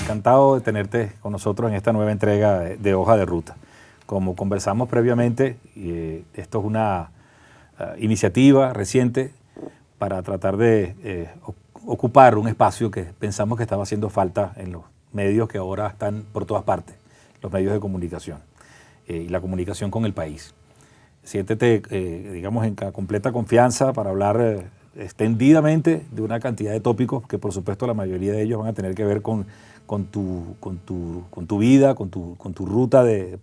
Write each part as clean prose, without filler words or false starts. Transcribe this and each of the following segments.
encantado de tenerte con nosotros en esta nueva entrega de Hoja de Ruta. Como conversamos previamente, esto es una iniciativa reciente para tratar de ocupar un espacio que pensamos que estaba haciendo falta en los medios que ahora están por todas partes, los medios de comunicación y la comunicación con el país. Siéntete, digamos, en completa confianza para hablar extendidamente de una cantidad de tópicos que, por supuesto, la mayoría de ellos van a tener que ver con tu vida, con tu ruta de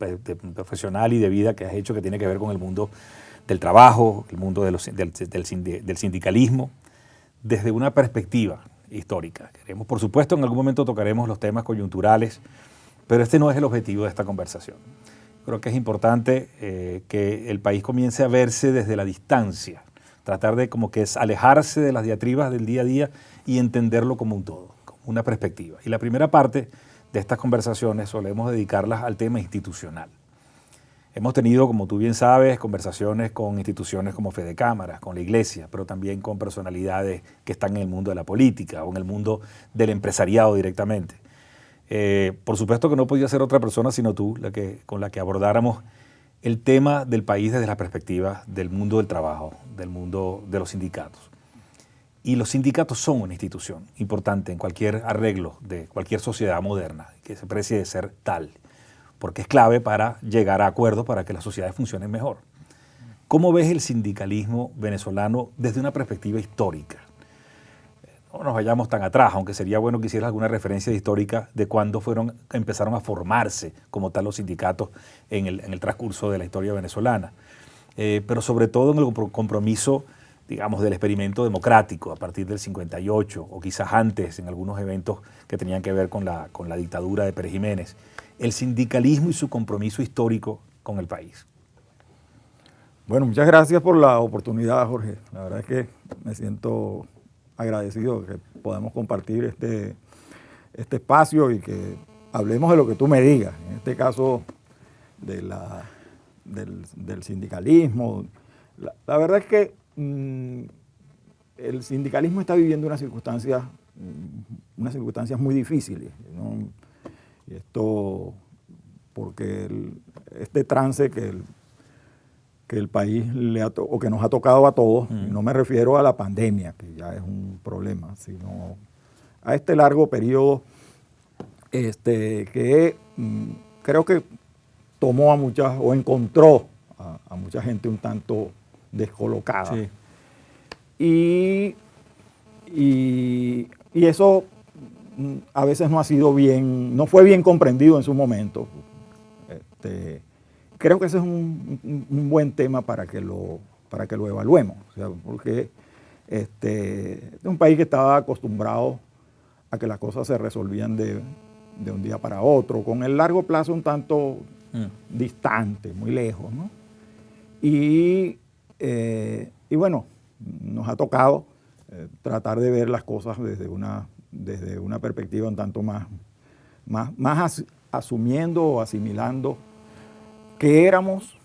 profesional y de vida que has hecho, que tiene que ver con el mundo del trabajo, el mundo del sindicalismo, desde una perspectiva histórica. Por supuesto, en algún momento tocaremos los temas coyunturales, pero este no es el objetivo de esta conversación. Creo que es importante que el país comience a verse desde la distancia, tratar de como que es alejarse de las diatribas del día a día y entenderlo como un todo, como una perspectiva. Y la primera parte de estas conversaciones solemos dedicarlas al tema institucional. Hemos tenido, como tú bien sabes, conversaciones con instituciones como Fedecámaras, con la Iglesia, pero también con personalidades que están en el mundo de la política o en el mundo del empresariado directamente. Por supuesto que no podía ser otra persona sino tú con la que abordáramos el tema del país desde la perspectiva del mundo del trabajo, del mundo de los sindicatos. Y los sindicatos son una institución importante en cualquier arreglo de cualquier sociedad moderna, que se precie de ser tal, porque es clave para llegar a acuerdos para que las sociedades funcionen mejor. ¿Cómo ves el sindicalismo venezolano desde una perspectiva histórica? No nos vayamos tan atrás, aunque sería bueno que hicieras alguna referencia histórica de cuándo empezaron a formarse como tal los sindicatos en el transcurso de la historia venezolana. Pero sobre todo en el compromiso, digamos, del experimento democrático a partir del 58 o quizás antes en algunos eventos que tenían que ver con la dictadura de Pérez Jiménez. El sindicalismo y su compromiso histórico con el país. Bueno, muchas gracias por la oportunidad, Jorge. La verdad es que me siento agradecido que podamos compartir este espacio y que hablemos de lo que tú me digas. En este caso, del sindicalismo. La verdad es que el sindicalismo está viviendo unas circunstancias muy difíciles, ¿no? Y esto porque este trance que el país o que nos ha tocado a todos, no me refiero a la pandemia, que ya es un problema, sino a este largo periodo que creo que tomó o encontró a mucha gente un tanto descolocada. Sí. Y eso a veces no fue bien comprendido en su momento. Creo que ese es un buen tema para que lo evaluemos, o sea, porque es un país que estaba acostumbrado a que las cosas se resolvían de un día para otro, con el largo plazo un tanto distante, muy lejos, ¿no? Y bueno, nos ha tocado tratar de ver las cosas desde una perspectiva un tanto más asumiendo o asimilando qué éramos,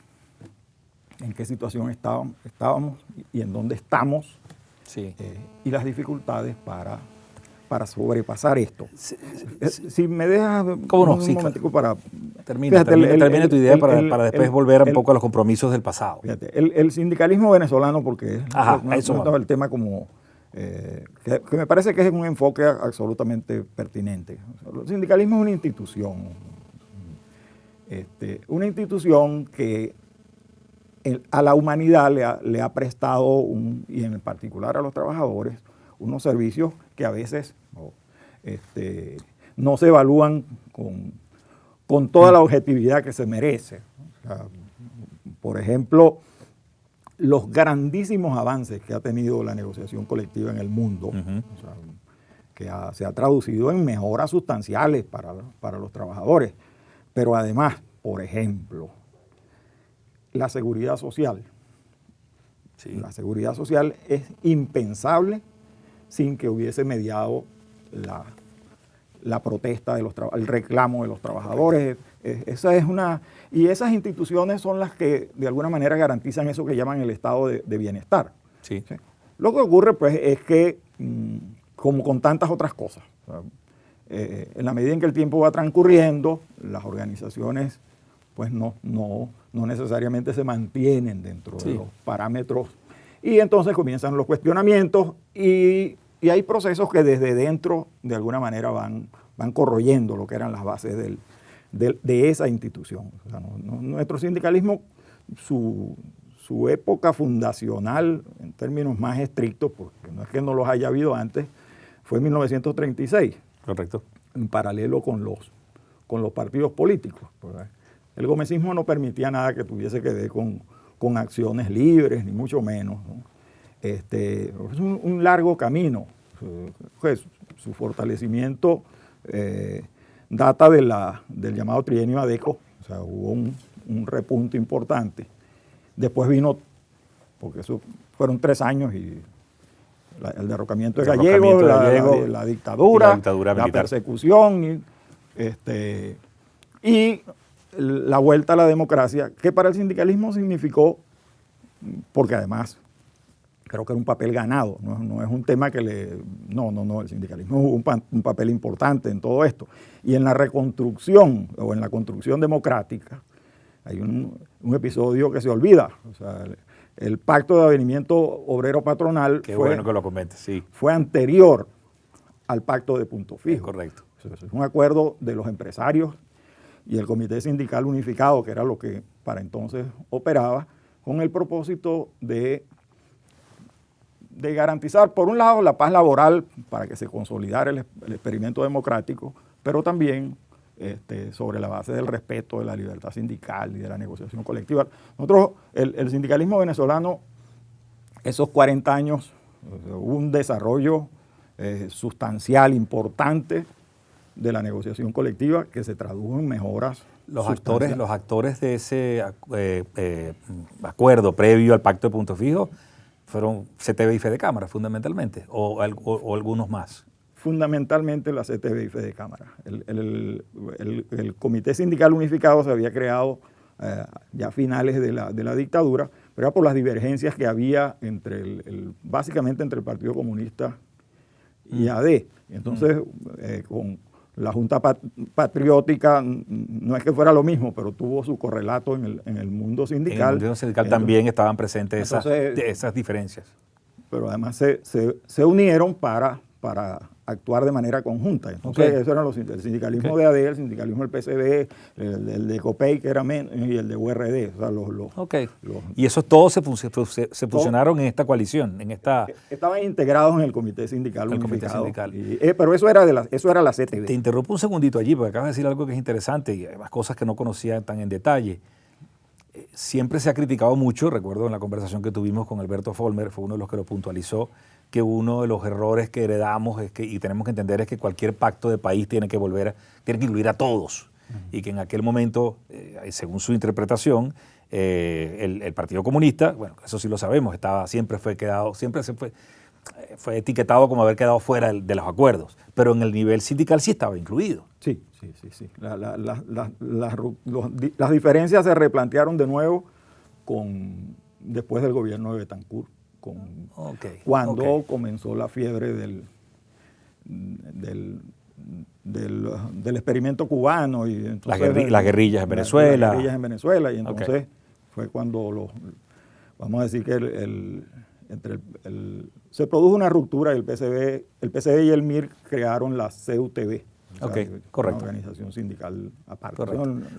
en qué situación estábamos y en dónde estamos, sí. Y las dificultades para sobrepasar esto. Si me dejas un momentico para... Termina tu idea para después volver un poco a los compromisos del pasado. Fíjate, el sindicalismo venezolano, porque no el tema como... que me parece que es un enfoque absolutamente pertinente. El sindicalismo es una institución que a la humanidad le ha prestado, y en particular a los trabajadores, unos servicios que a veces no se evalúan con toda la objetividad que se merece. O sea, por ejemplo, los grandísimos avances que ha tenido la negociación colectiva en el mundo, o sea, que se ha traducido en mejoras sustanciales para los trabajadores. Pero además, por ejemplo, la seguridad social. Sí. La seguridad social es impensable sin que hubiese mediado la protesta el reclamo de los trabajadores. Y esas instituciones son las que de alguna manera garantizan eso que llaman el estado de bienestar. Sí. ¿Sí? Lo que ocurre pues es que, como con tantas otras cosas, en la medida en que el tiempo va transcurriendo, las organizaciones pues no necesariamente se mantienen dentro de los parámetros. Y entonces comienzan los cuestionamientos y hay procesos que desde dentro de alguna manera van corroyendo lo que eran las bases de esa institución. O sea, nuestro sindicalismo, su época fundacional, en términos más estrictos, porque no es que no los haya habido antes, fue en 1936. Correcto. En paralelo con los partidos políticos. El gomecismo no permitía nada que tuviese que ver con acciones libres, ni mucho menos, ¿no? Es un largo camino. Pues, su fortalecimiento data del llamado trienio Adeco, o sea, hubo un repunte importante. Después vino, porque eso fueron 3 años y el derrocamiento de Gallegos, la dictadura militar, la persecución y la vuelta a la democracia, que para el sindicalismo significó, porque además creo que era un papel ganado, no es un tema que el sindicalismo jugó un papel importante en todo esto. Y en la reconstrucción o en la construcción democrática hay un episodio que se olvida, o sea, el pacto de avenimiento obrero-patronal bueno que lo comentes, sí. Fue anterior al pacto de punto fijo. Es correcto. Es un acuerdo de los empresarios y el Comité Sindical Unificado, que era lo que para entonces operaba, con el propósito de garantizar, por un lado, la paz laboral para que se consolidara el experimento democrático, pero también sobre la base del respeto de la libertad sindical y de la negociación colectiva. Nosotros, el sindicalismo venezolano, esos 40 años, hubo un desarrollo sustancial, importante de la negociación colectiva que se tradujo en mejoras. Los actores de ese acuerdo previo al pacto de punto fijo fueron CTB y Fedecámara, fundamentalmente, o algunos más. Fundamentalmente la CTB y Fedecámara. El Comité Sindical Unificado se había creado ya a finales de la dictadura, pero era por las divergencias que había básicamente entre el Partido Comunista y AD. Entonces, con la Junta Patriótica, no es que fuera lo mismo, pero tuvo su correlato en el mundo sindical. En el mundo sindical también estaban presentes esas diferencias. Pero además se unieron para actuar de manera conjunta. Entonces, eso eran el sindicalismo de AD, el sindicalismo del PCB, el de COPEI, que era y el de URD. O sea, y esos todos se fusionaron en esta coalición, estaban integrados en el Comité Sindical Unificado. Pero eso era la CTB. Te interrumpo un segundito allí, porque acabas de decir algo que es interesante y además cosas que no conocía tan en detalle. Siempre se ha criticado mucho, recuerdo en la conversación que tuvimos con Alberto Folmer, fue uno de los que lo puntualizó, que uno de los errores que heredamos y tenemos que entender es que cualquier pacto de país tiene que incluir a todos. Y que en aquel momento, según su interpretación, el Partido Comunista, bueno, eso sí lo sabemos, fue etiquetado como haber quedado fuera de los acuerdos, pero en el nivel sindical sí estaba incluido. Sí. Las diferencias se replantearon de nuevo después del gobierno de Betancur, cuando comenzó la fiebre del experimento cubano. Y entonces, las guerrillas en Venezuela. Las guerrillas en Venezuela, y entonces fue cuando vamos a decir que se produjo una ruptura y el PCB y el MIR crearon la CUTB. Correcto. Una organización sindical aparte.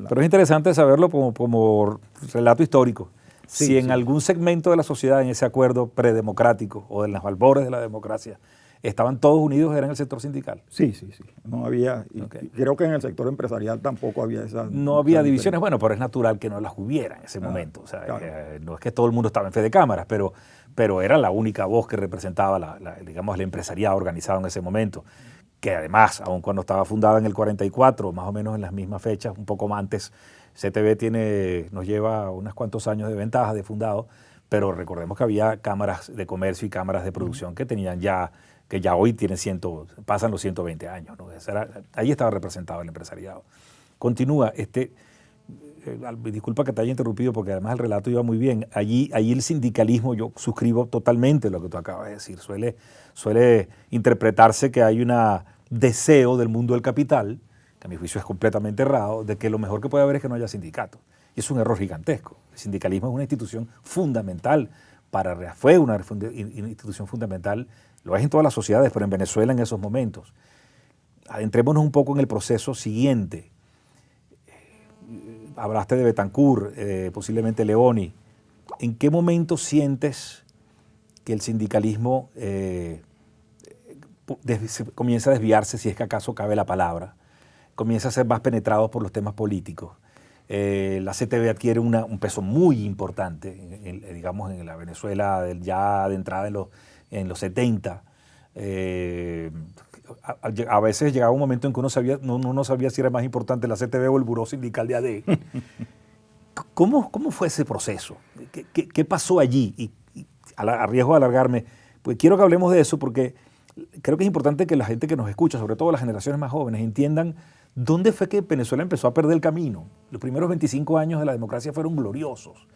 Pero es interesante saberlo como relato histórico. Si en algún segmento de la sociedad, en ese acuerdo predemocrático o en las albores de la democracia, estaban todos unidos, era en el sector sindical. Sí. No había, y creo que en el sector empresarial tampoco había no había divisiones, bueno, pero es natural que no las hubiera en ese momento. O sea, no es que todo el mundo estaba en Fedecámaras, pero era la única voz que representaba el empresariado organizado en ese momento, que además, aun cuando estaba fundada en el 44, más o menos en las mismas fechas, un poco antes, CTB nos lleva unos cuantos años de ventaja de fundado, pero recordemos que había cámaras de comercio y cámaras de producción que ya hoy pasan los 120 años, ¿no? Ahí estaba representado el empresariado. Continúa, disculpa que te haya interrumpido porque además el relato iba muy bien. Allí el sindicalismo, yo suscribo totalmente lo que tú acabas de decir, suele interpretarse que hay una deseo del mundo del capital, que a mi juicio es completamente errado, de que lo mejor que puede haber es que no haya sindicatos. Y es un error gigantesco. El sindicalismo es una institución fundamental fue una institución fundamental, lo es en todas las sociedades, pero en Venezuela en esos momentos. Adentrémonos un poco en el proceso siguiente. Hablaste de Betancourt, posiblemente Leoni. ¿En qué momento sientes que el sindicalismo comienza a desviarse, si es que acaso cabe la palabra, comienza a ser más penetrado por los temas políticos? La CTV adquiere un peso muy importante, digamos, en la Venezuela ya de entrada en los 70. A veces llegaba un momento en que uno no sabía si era más importante la CTV o el Buró Sindical de AD. ¿Cómo fue ese proceso? ¿Qué pasó allí? Y a riesgo de alargarme, pues quiero que hablemos de eso porque creo que es importante que la gente que nos escucha, sobre todo las generaciones más jóvenes, entiendan dónde fue que Venezuela empezó a perder el camino. Los primeros 25 años de la democracia fueron gloriosos.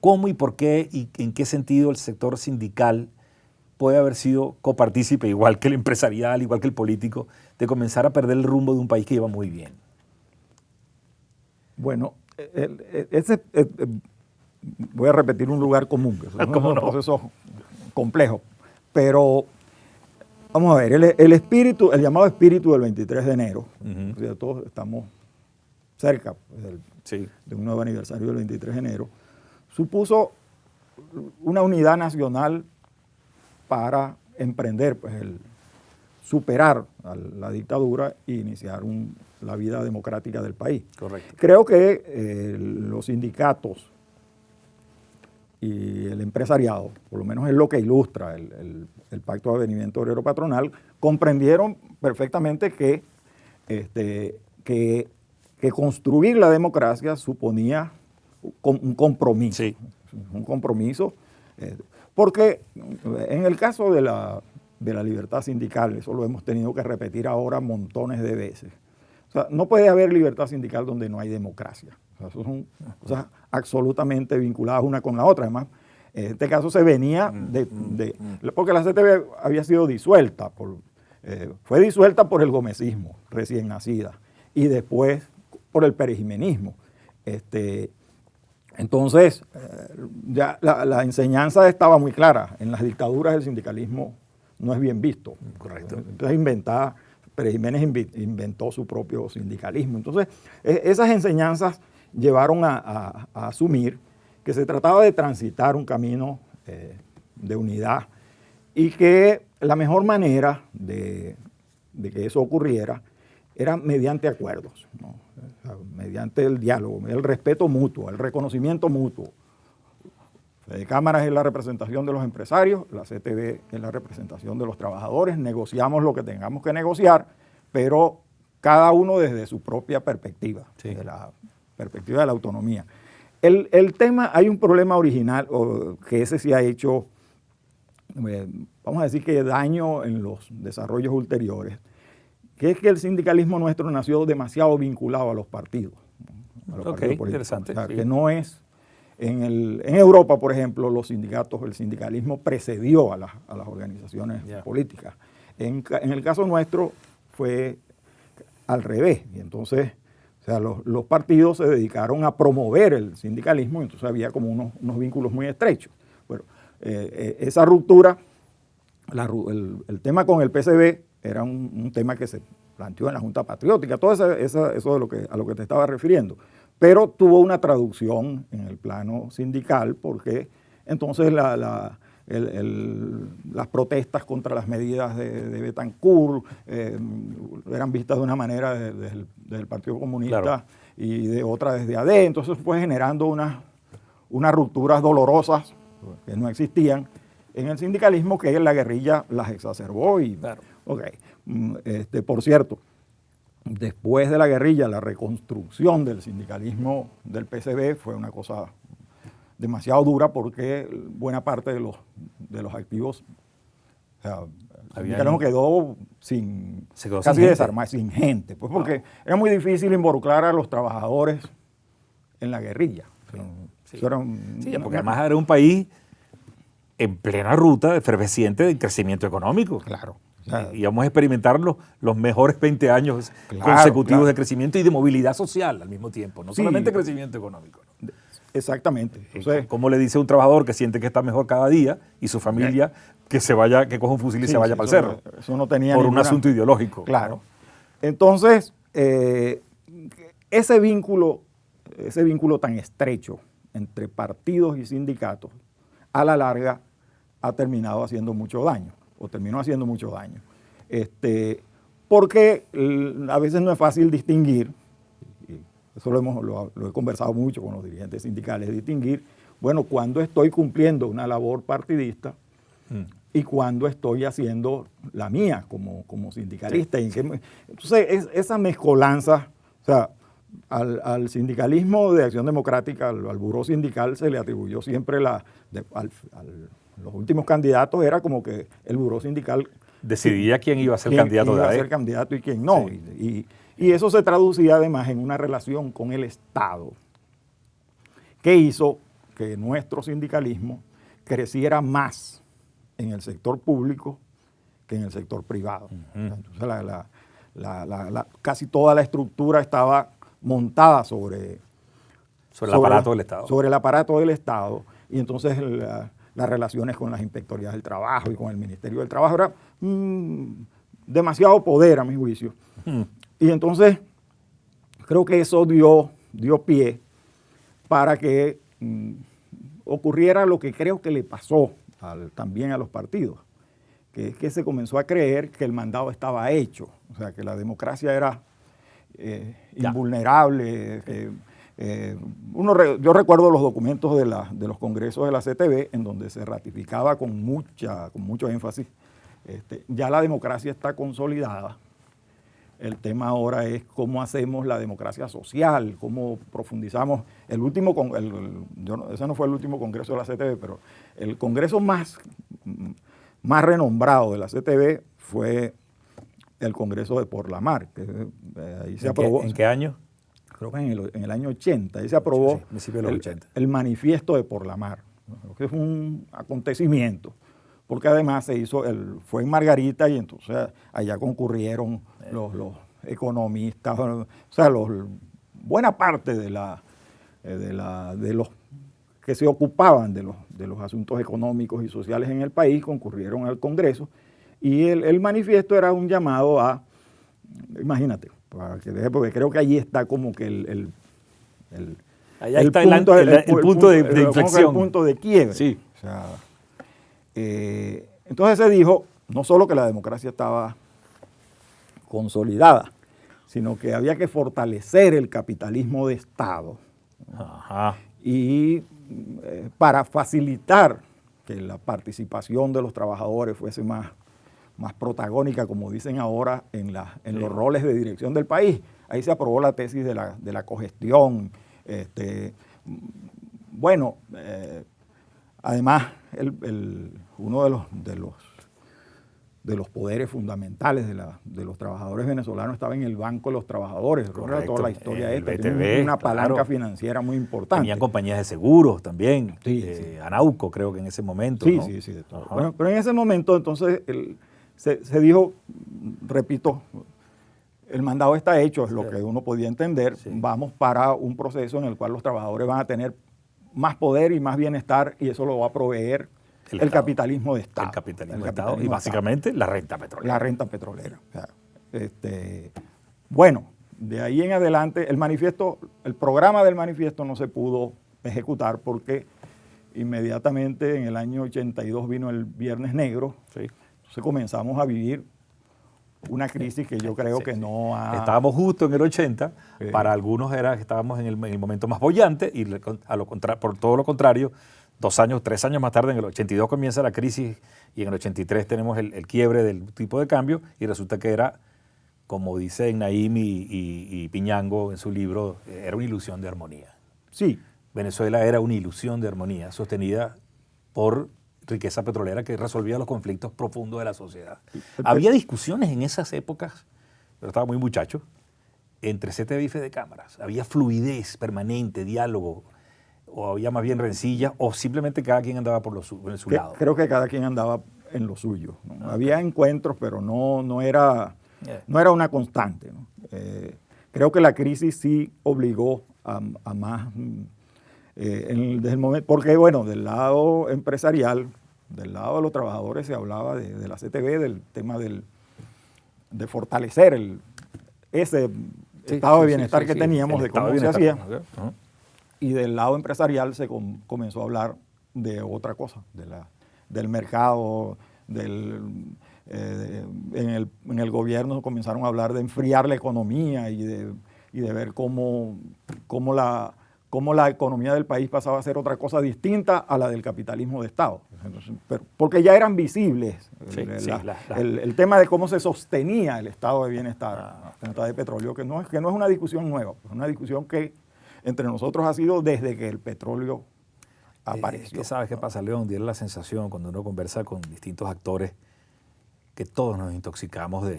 ¿Cómo y por qué y en qué sentido el sector sindical puede haber sido copartícipe, igual que el empresarial, igual que el político, de comenzar a perder el rumbo de un país que iba muy bien? Bueno, voy a repetir un lugar común, que es un proceso complejo, pero vamos a ver, el llamado espíritu del 23 de enero, o sea, todos estamos cerca de un nuevo aniversario del 23 de enero, supuso una unidad nacional para emprender, pues, superar la dictadura e iniciar la vida democrática del país. Correcto. Creo que los sindicatos y el empresariado, por lo menos es lo que ilustra el Pacto de Avenimiento Obrero Patronal, comprendieron perfectamente que construir la democracia suponía un compromiso. Sí. Un compromiso, porque en el caso de la libertad sindical, eso lo hemos tenido que repetir ahora montones de veces. O sea, no puede haber libertad sindical donde no hay democracia. O sea, eso son cosas absolutamente vinculadas una con la otra. Además, en este caso se venía porque la CTV había sido disuelta, fue disuelta por el gomecismo recién nacida y después por el perejimenismo. Entonces, ya la enseñanza estaba muy clara. En las dictaduras el sindicalismo no es bien visto. Correcto. Entonces Pérez Jiménez inventó su propio sindicalismo. Entonces, esas enseñanzas llevaron a asumir que se trataba de transitar un camino de unidad y que la mejor manera de que eso ocurriera era mediante acuerdos, ¿no? O sea, mediante el diálogo, el respeto mutuo, el reconocimiento mutuo. Fede Cámaras es la representación de los empresarios, la CTV es la representación de los trabajadores, negociamos lo que tengamos que negociar, pero cada uno desde su propia perspectiva, desde la perspectiva de la autonomía. El tema, hay un problema original, que ese sí ha hecho, vamos a decir que daño en los desarrollos ulteriores, que es que el sindicalismo nuestro nació demasiado vinculado a los partidos. ¿No? A los partidos políticos. Interesante. O sea, que no es... En Europa, por ejemplo, el sindicalismo precedió a las organizaciones políticas. En el caso nuestro fue al revés. Y entonces, o sea, los partidos se dedicaron a promover el sindicalismo, y entonces había como unos vínculos muy estrechos. Bueno, esa ruptura, el tema con el PCB era un tema que se planteó en la Junta Patriótica, todo eso a lo que te estaba refiriendo. Pero tuvo una traducción en el plano sindical porque entonces las protestas contra las medidas de Betancourt eran vistas de una manera desde el Partido Comunista, claro, y de otra desde AD. Entonces fue generando unas rupturas dolorosas que no existían en el sindicalismo, que la guerrilla las exacerbó. Claro. Por cierto, después de la guerrilla, la reconstrucción del sindicalismo del PCB fue una cosa demasiado dura porque buena parte de los activos, o sea, el sindicalismo quedó casi desarmado, sin gente, pues porque era muy difícil involucrar a los trabajadores en la guerrilla. Porque además era un país en plena ruta efervesciente de crecimiento económico. Claro. O sea, Y vamos a experimentar los mejores 20 años Claro, consecutivos claro. de crecimiento y de movilidad social al mismo tiempo, no Sí. solamente crecimiento económico, ¿no? Exactamente. Entonces, ¿Cómo le dice a un trabajador que siente que está mejor cada día y su familia que se vaya, que coja un fusil y sí, se vaya sí, para el cerro? eso no tenía Por un ninguna- asunto ideológico. Claro. Entonces, ese vínculo tan estrecho entre partidos y sindicatos, a la larga ha terminado haciendo mucho daño, o terminó haciendo mucho daño. Porque a veces no es fácil distinguir, y eso lo he conversado mucho con los dirigentes sindicales, distinguir, bueno, cuando estoy cumpliendo una labor partidista y cuando estoy haciendo la mía como sindicalista. Sí, Entonces, esa mezcolanza, o sea, al sindicalismo de Acción Democrática, al buró sindical, se le atribuyó siempre los últimos candidatos, era como que el buró sindical Decidía quién iba a ser quién candidato iba de a AE. ser candidato y quién no. Sí. Y eso se traducía además en una relación con el Estado que hizo que nuestro sindicalismo creciera más en el sector público que en el sector privado. Entonces, casi toda la estructura estaba montada sobre el aparato del Estado. Sobre el aparato del Estado. Y entonces las relaciones con las inspectorías del trabajo y con el Ministerio del Trabajo era demasiado poder, a mi juicio. Y entonces creo que eso dio pie para que ocurriera lo que creo que le pasó también a los partidos, que es que se comenzó a creer que el mandado estaba hecho, o sea, que la democracia era invulnerable. Yo recuerdo los documentos de los congresos de la CTV en donde se ratificaba con mucho énfasis, ya la democracia está consolidada. El tema ahora es cómo hacemos la democracia social, cómo profundizamos. Ese no fue el último congreso de la CTV, pero el congreso más renombrado de la CTV fue el congreso de Por la Mar, que ahí se aprobó. ¿En qué año? Creo que en el año 80, ahí se aprobó principio de los 80. el manifiesto de Por la Mar, ¿no? Que fue un acontecimiento, porque además fue en Margarita y entonces allá concurrieron los economistas, o sea, buena parte de los que se ocupaban de los asuntos económicos y sociales en el país concurrieron al Congreso y el manifiesto era un llamado a, imagínate, porque creo que allí está como que el punto de inflexión. El punto de quiebre. Sí. O sea, entonces se dijo no solo que la democracia estaba consolidada, sino que había que fortalecer el capitalismo de Estado. Ajá. Y para facilitar que la participación de los trabajadores fuese más protagónica, como dicen ahora, en los roles de dirección del país. Ahí se aprobó la tesis de la cogestión. Además, uno de los poderes fundamentales de los trabajadores venezolanos estaba en el Banco de los Trabajadores. Correcto. Toda la historia El esta, BTV, tiene una palanca claro. financiera muy importante. Tenían compañías de seguros también. Sí. Anauco, creo que en ese momento. Sí, ¿no? sí, de todo. Ajá. Bueno, pero en ese momento, entonces, se dijo, repito, el mandado está hecho, es lo que uno podía entender. Sí. Vamos para un proceso en el cual los trabajadores van a tener más poder y más bienestar y eso lo va a proveer el capitalismo de Estado. El capitalismo de Estado y básicamente la renta petrolera. La renta petrolera. O sea, bueno, de ahí en adelante el programa del manifiesto no se pudo ejecutar porque inmediatamente en el año 82 vino el Viernes Negro. Sí. Entonces comenzamos a vivir una crisis que yo creo que no ha... Estábamos justo en el 80, para algunos era que estábamos en el momento más bollante y por todo lo contrario, 3 años más tarde, en el 82 comienza la crisis y en el 83 tenemos el quiebre del tipo de cambio y resulta que era, como dicen Naim y Piñango en su libro, era una ilusión de armonía. Sí. Venezuela era una ilusión de armonía sostenida por riqueza petrolera que resolvía los conflictos profundos de la sociedad. Había discusiones en esas épocas, pero estaba muy muchacho, entre CTV y Fede Cámaras. Había fluidez permanente, diálogo, o había más bien rencillas, o simplemente cada quien andaba por su lado. Creo que cada quien andaba en lo suyo, ¿no? Había encuentros, pero no era una constante, ¿no? Creo que la crisis sí obligó a más, desde el momento, porque bueno, del lado empresarial, del lado de los trabajadores se hablaba de la CTV, del tema de fortalecer ese estado de bienestar que teníamos, de cómo se hacía. Y del lado empresarial se comenzó a hablar de otra cosa, del mercado, en el gobierno comenzaron a hablar de enfriar la economía y de ver cómo la economía del país pasaba a ser otra cosa distinta a la del capitalismo de Estado. Entonces, porque ya eran visibles el tema de cómo se sostenía el estado de bienestar a punta de petróleo, que no es una discusión nueva, es una discusión que entre nosotros ha sido desde que el petróleo apareció. ¿Qué sabes qué pasa, León? Tiene la sensación cuando uno conversa con distintos actores que todos nos intoxicamos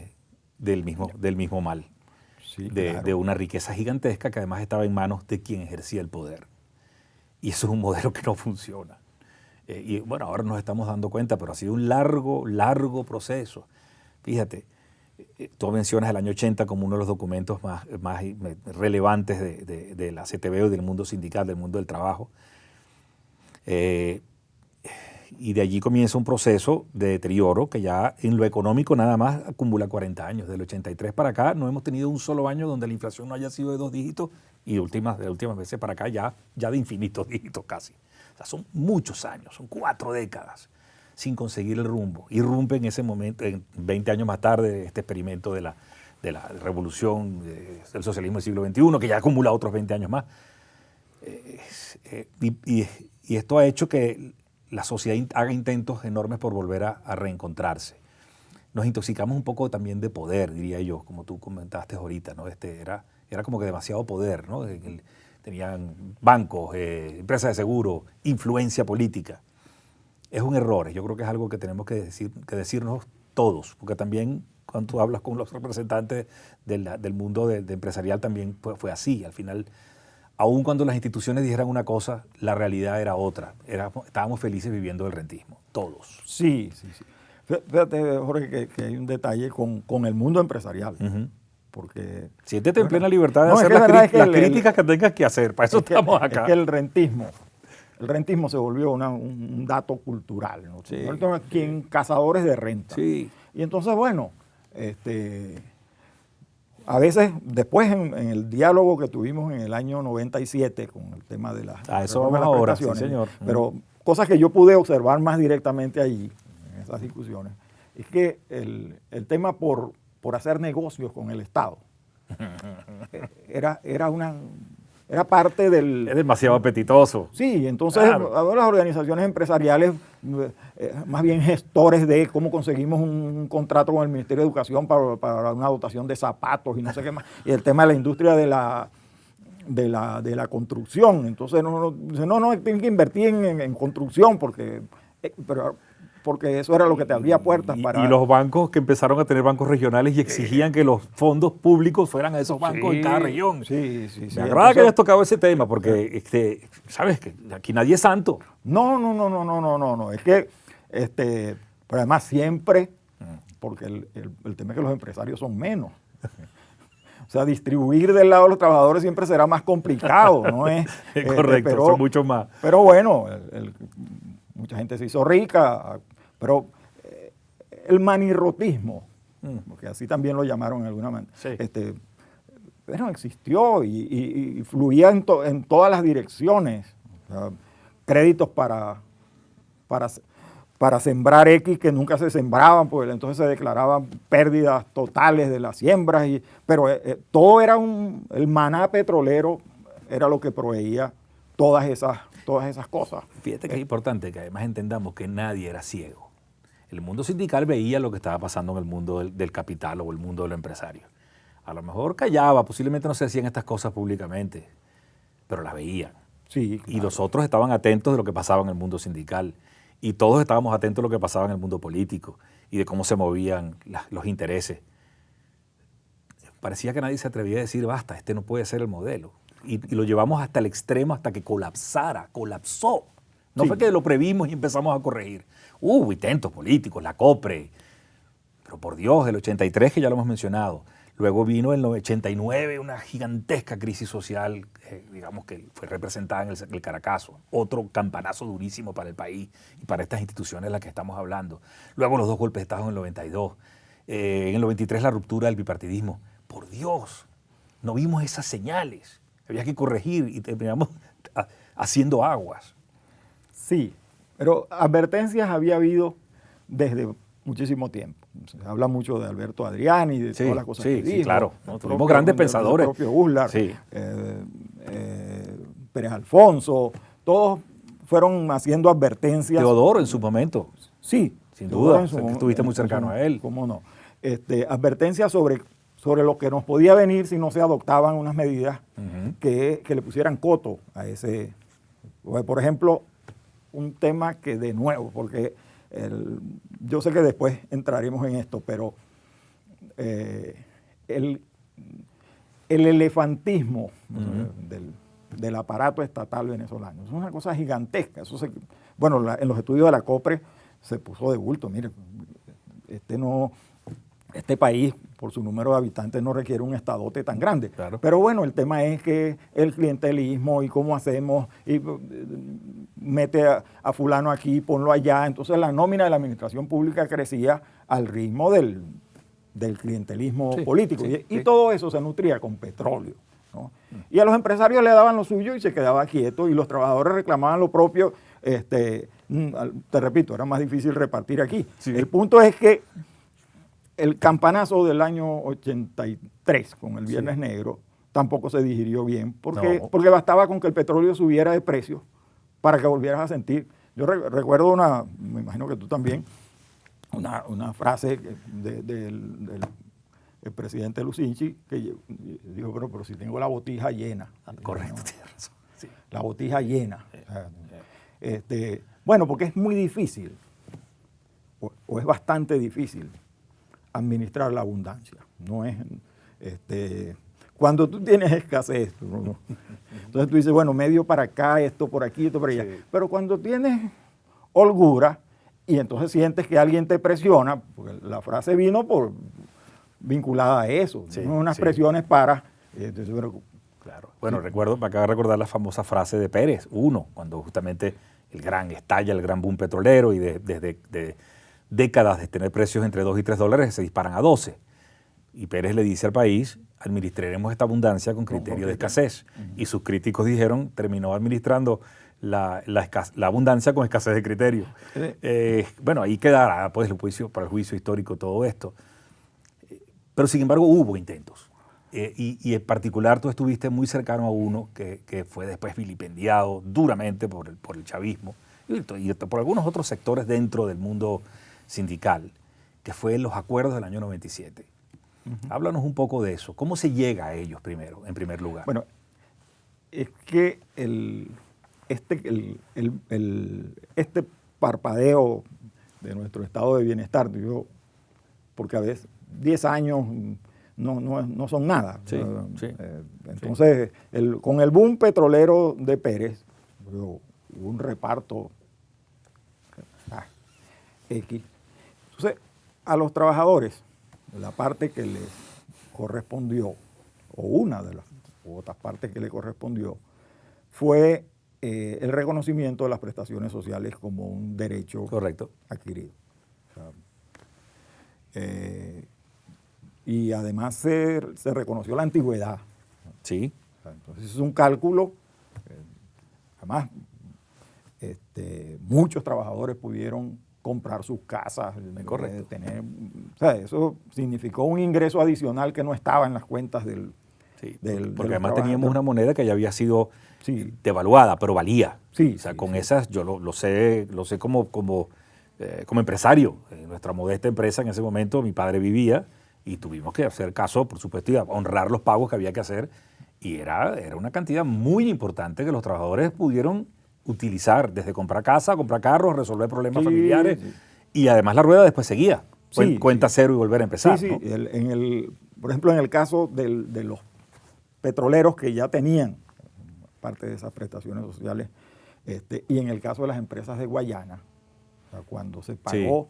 del mismo mal, Sí, de una riqueza gigantesca que además estaba en manos de quien ejercía el poder. Y eso es un modelo que no funciona. Y bueno, ahora nos estamos dando cuenta, pero ha sido un largo proceso. Fíjate, tú mencionas el año 80 como uno de los documentos más relevantes de la CTV o del mundo sindical, del mundo del trabajo. Y de allí comienza un proceso de deterioro que ya en lo económico nada más acumula 40 años. Del 83 para acá no hemos tenido un solo año donde la inflación no haya sido de 2 dígitos y de últimas veces para acá ya de infinitos dígitos casi. O sea, son muchos años, son 4 décadas sin conseguir el rumbo. Irrumpe en ese momento, 20 años más tarde, este experimento de la revolución del socialismo del siglo XXI, que ya acumula otros 20 años más. Y esto ha hecho que la sociedad haga intentos enormes por volver a reencontrarse. Nos intoxicamos un poco también de poder, diría yo, como tú comentaste ahorita, ¿no? Era como que demasiado poder, ¿no? Tenían bancos, empresas de seguro, influencia política. Es un error, yo creo que es algo que tenemos que decirnos todos, porque también cuando tú hablas con los representantes del mundo de empresarial también fue así. Al final, aun cuando las instituciones dijeran una cosa, la realidad era otra. Estábamos felices viviendo el rentismo, todos. Sí. Fíjate, Jorge, que hay un detalle con el mundo empresarial. Uh-huh. Porque siéntete en plena libertad de hacer las críticas que tengas que hacer. Para eso estamos acá. Es que el rentismo se volvió un dato cultural, ¿no? Sí. Aquí cazadores de renta. Sí. Y entonces, bueno, a veces, después en el diálogo que tuvimos en el año 97 con el tema de las eso vamos ahora, sí, señor. Pero cosas que yo pude observar más directamente allí, en esas discusiones, es que el tema por hacer negocios con el Estado era parte del... Es demasiado apetitoso. Sí, entonces claro. Las organizaciones empresariales, más bien gestores de cómo conseguimos un contrato con el Ministerio de Educación para una dotación de zapatos y no sé qué más, y el tema de la industria de la construcción. Entonces no, tienen que invertir en construcción porque eso era lo que te abría puertas para... Y los bancos que empezaron a tener bancos regionales y exigían que los fondos públicos fueran a esos bancos en cada región. Sí. Me agrada que hayas tocado ese tema porque, sabes que aquí nadie es santo. No. Es que, pero además siempre, porque el tema es que los empresarios son menos. O sea, distribuir del lado de los trabajadores siempre será más complicado, ¿no? Correcto, son muchos más. Pero bueno, mucha gente se hizo rica, pero el manirrotismo, porque así también lo llamaron en alguna manera, sí. Bueno, existió y fluía en todas las direcciones. O sea, créditos para sembrar X que nunca se sembraban, pues entonces se declaraban pérdidas totales de las siembras, pero todo era el maná petrolero, era lo que proveía todas esas cosas. Fíjate que es importante que además entendamos que nadie era ciego. El mundo sindical veía lo que estaba pasando en el mundo del capital o el mundo de los empresarios. A lo mejor callaba, posiblemente no se hacían estas cosas públicamente, pero las veían. Sí, claro. Y los otros estaban atentos de lo que pasaba en el mundo sindical. Y todos estábamos atentos de lo que pasaba en el mundo político y de cómo se movían los intereses. Parecía que nadie se atrevía a decir, basta, no puede ser el modelo. Y lo llevamos hasta el extremo, hasta que colapsó. No Sí. fue que lo previmos y empezamos a corregir. Hubo intentos políticos, la COPRE, pero por Dios, el 83 que ya lo hemos mencionado. Luego vino el 89, una gigantesca crisis social, digamos que fue representada en el Caracazo. Otro campanazo durísimo para el país y para estas instituciones de las que estamos hablando. Luego los dos golpes de Estado en el 92. En el 93 la ruptura del bipartidismo. Por Dios, no vimos esas señales. Había que corregir y terminamos haciendo aguas. Sí, pero advertencias había habido desde muchísimo tiempo. Se habla mucho de Alberto Adriani, de todas las cosas que dijo. Sí, claro. ¿No? Tuvimos propio, grandes pensadores. El propio Uslar, Sí. Pérez Alfonso, todos fueron haciendo advertencias. Teodoro en su momento. Sí. Sin Teodoro duda, en su sé que momento, estuviste muy cercano a él. ¿Cómo no? Advertencias sobre lo que nos podía venir si no se adoptaban unas medidas que le pusieran coto a ese. Por ejemplo, un tema que de nuevo, porque yo sé que después entraremos en esto, pero el elefantismo del aparato estatal venezolano es una cosa gigantesca. En los estudios de la COPRE se puso de bulto. Mire, este país, por su número de habitantes, no requiere un estadote tan grande. Claro. Pero bueno, el tema es que el clientelismo y cómo hacemos, y mete a fulano aquí, ponlo allá. Entonces la nómina de la administración pública crecía al ritmo del clientelismo político. Y todo eso se nutría con petróleo, ¿no? Y a los empresarios le daban lo suyo y se quedaba quieto, y los trabajadores reclamaban lo propio. Te repito, era más difícil repartir aquí. Sí. El punto es que el campanazo del año 83 con el Viernes Negro tampoco se digirió bien, porque bastaba con que el petróleo subiera de precio para que volvieras a sentir. Yo recuerdo me imagino que tú también, una frase del presidente Lucinchi, que dijo, pero si tengo la botija llena. Correcto, tienes razón. Sí. La botija llena. Bueno, porque es muy difícil, o es bastante difícil, administrar la abundancia. No es, cuando tú tienes escasez, entonces tú dices, bueno, medio para acá, esto por aquí, esto por allá. Sí. Pero cuando tienes holgura y entonces sientes que alguien te presiona, porque la frase vino vinculada a eso, unas presiones para... Claro. Bueno, acabo de recordar la famosa frase de Pérez, cuando justamente estalla el gran boom petrolero y desde décadas de tener precios entre 2 y 3 dólares se disparan a 12. Y Pérez le dice al país, administraremos esta abundancia con criterio de escasez. Y sus críticos dijeron, terminó administrando la abundancia con escasez de criterio. Bueno, ahí quedará pues, para el juicio histórico todo esto. Pero sin embargo hubo intentos. Y en particular tú estuviste muy cercano a uno que fue después vilipendiado duramente por el chavismo y por algunos otros sectores dentro del mundo sindical, que fue los acuerdos del año 97. Háblanos un poco de eso. ¿Cómo se llega a ellos primero, en primer lugar? Bueno, es que este parpadeo de nuestro estado de bienestar, porque a veces 10 años no son nada. Sí, entonces, con el boom petrolero de Pérez, hubo un reparto X. Entonces, a los trabajadores, la parte que les correspondió, o una de las otras partes que les correspondió, fue el reconocimiento de las prestaciones sociales como un derecho adquirido. Y además se reconoció la antigüedad. Sí. Entonces es un cálculo. Además, muchos trabajadores pudieron comprar sus casas, tener, eso significó un ingreso adicional que no estaba en las cuentas del porque además teníamos una moneda que ya había sido devaluada, pero valía. Con esas yo lo sé como empresario. En nuestra modesta empresa en ese momento mi padre vivía y tuvimos que hacer caso, por supuesto, y honrar los pagos que había que hacer. Y era una cantidad muy importante que los trabajadores pudieron utilizar, desde comprar casa, comprar carros, resolver problemas familiares. Y además la rueda después seguía. Cuenta cero y volver a empezar. Sí, ¿no? Por ejemplo, en el caso de los petroleros que ya tenían parte de esas prestaciones sociales Y en el caso de las empresas de Guayana, o sea, cuando se pagó,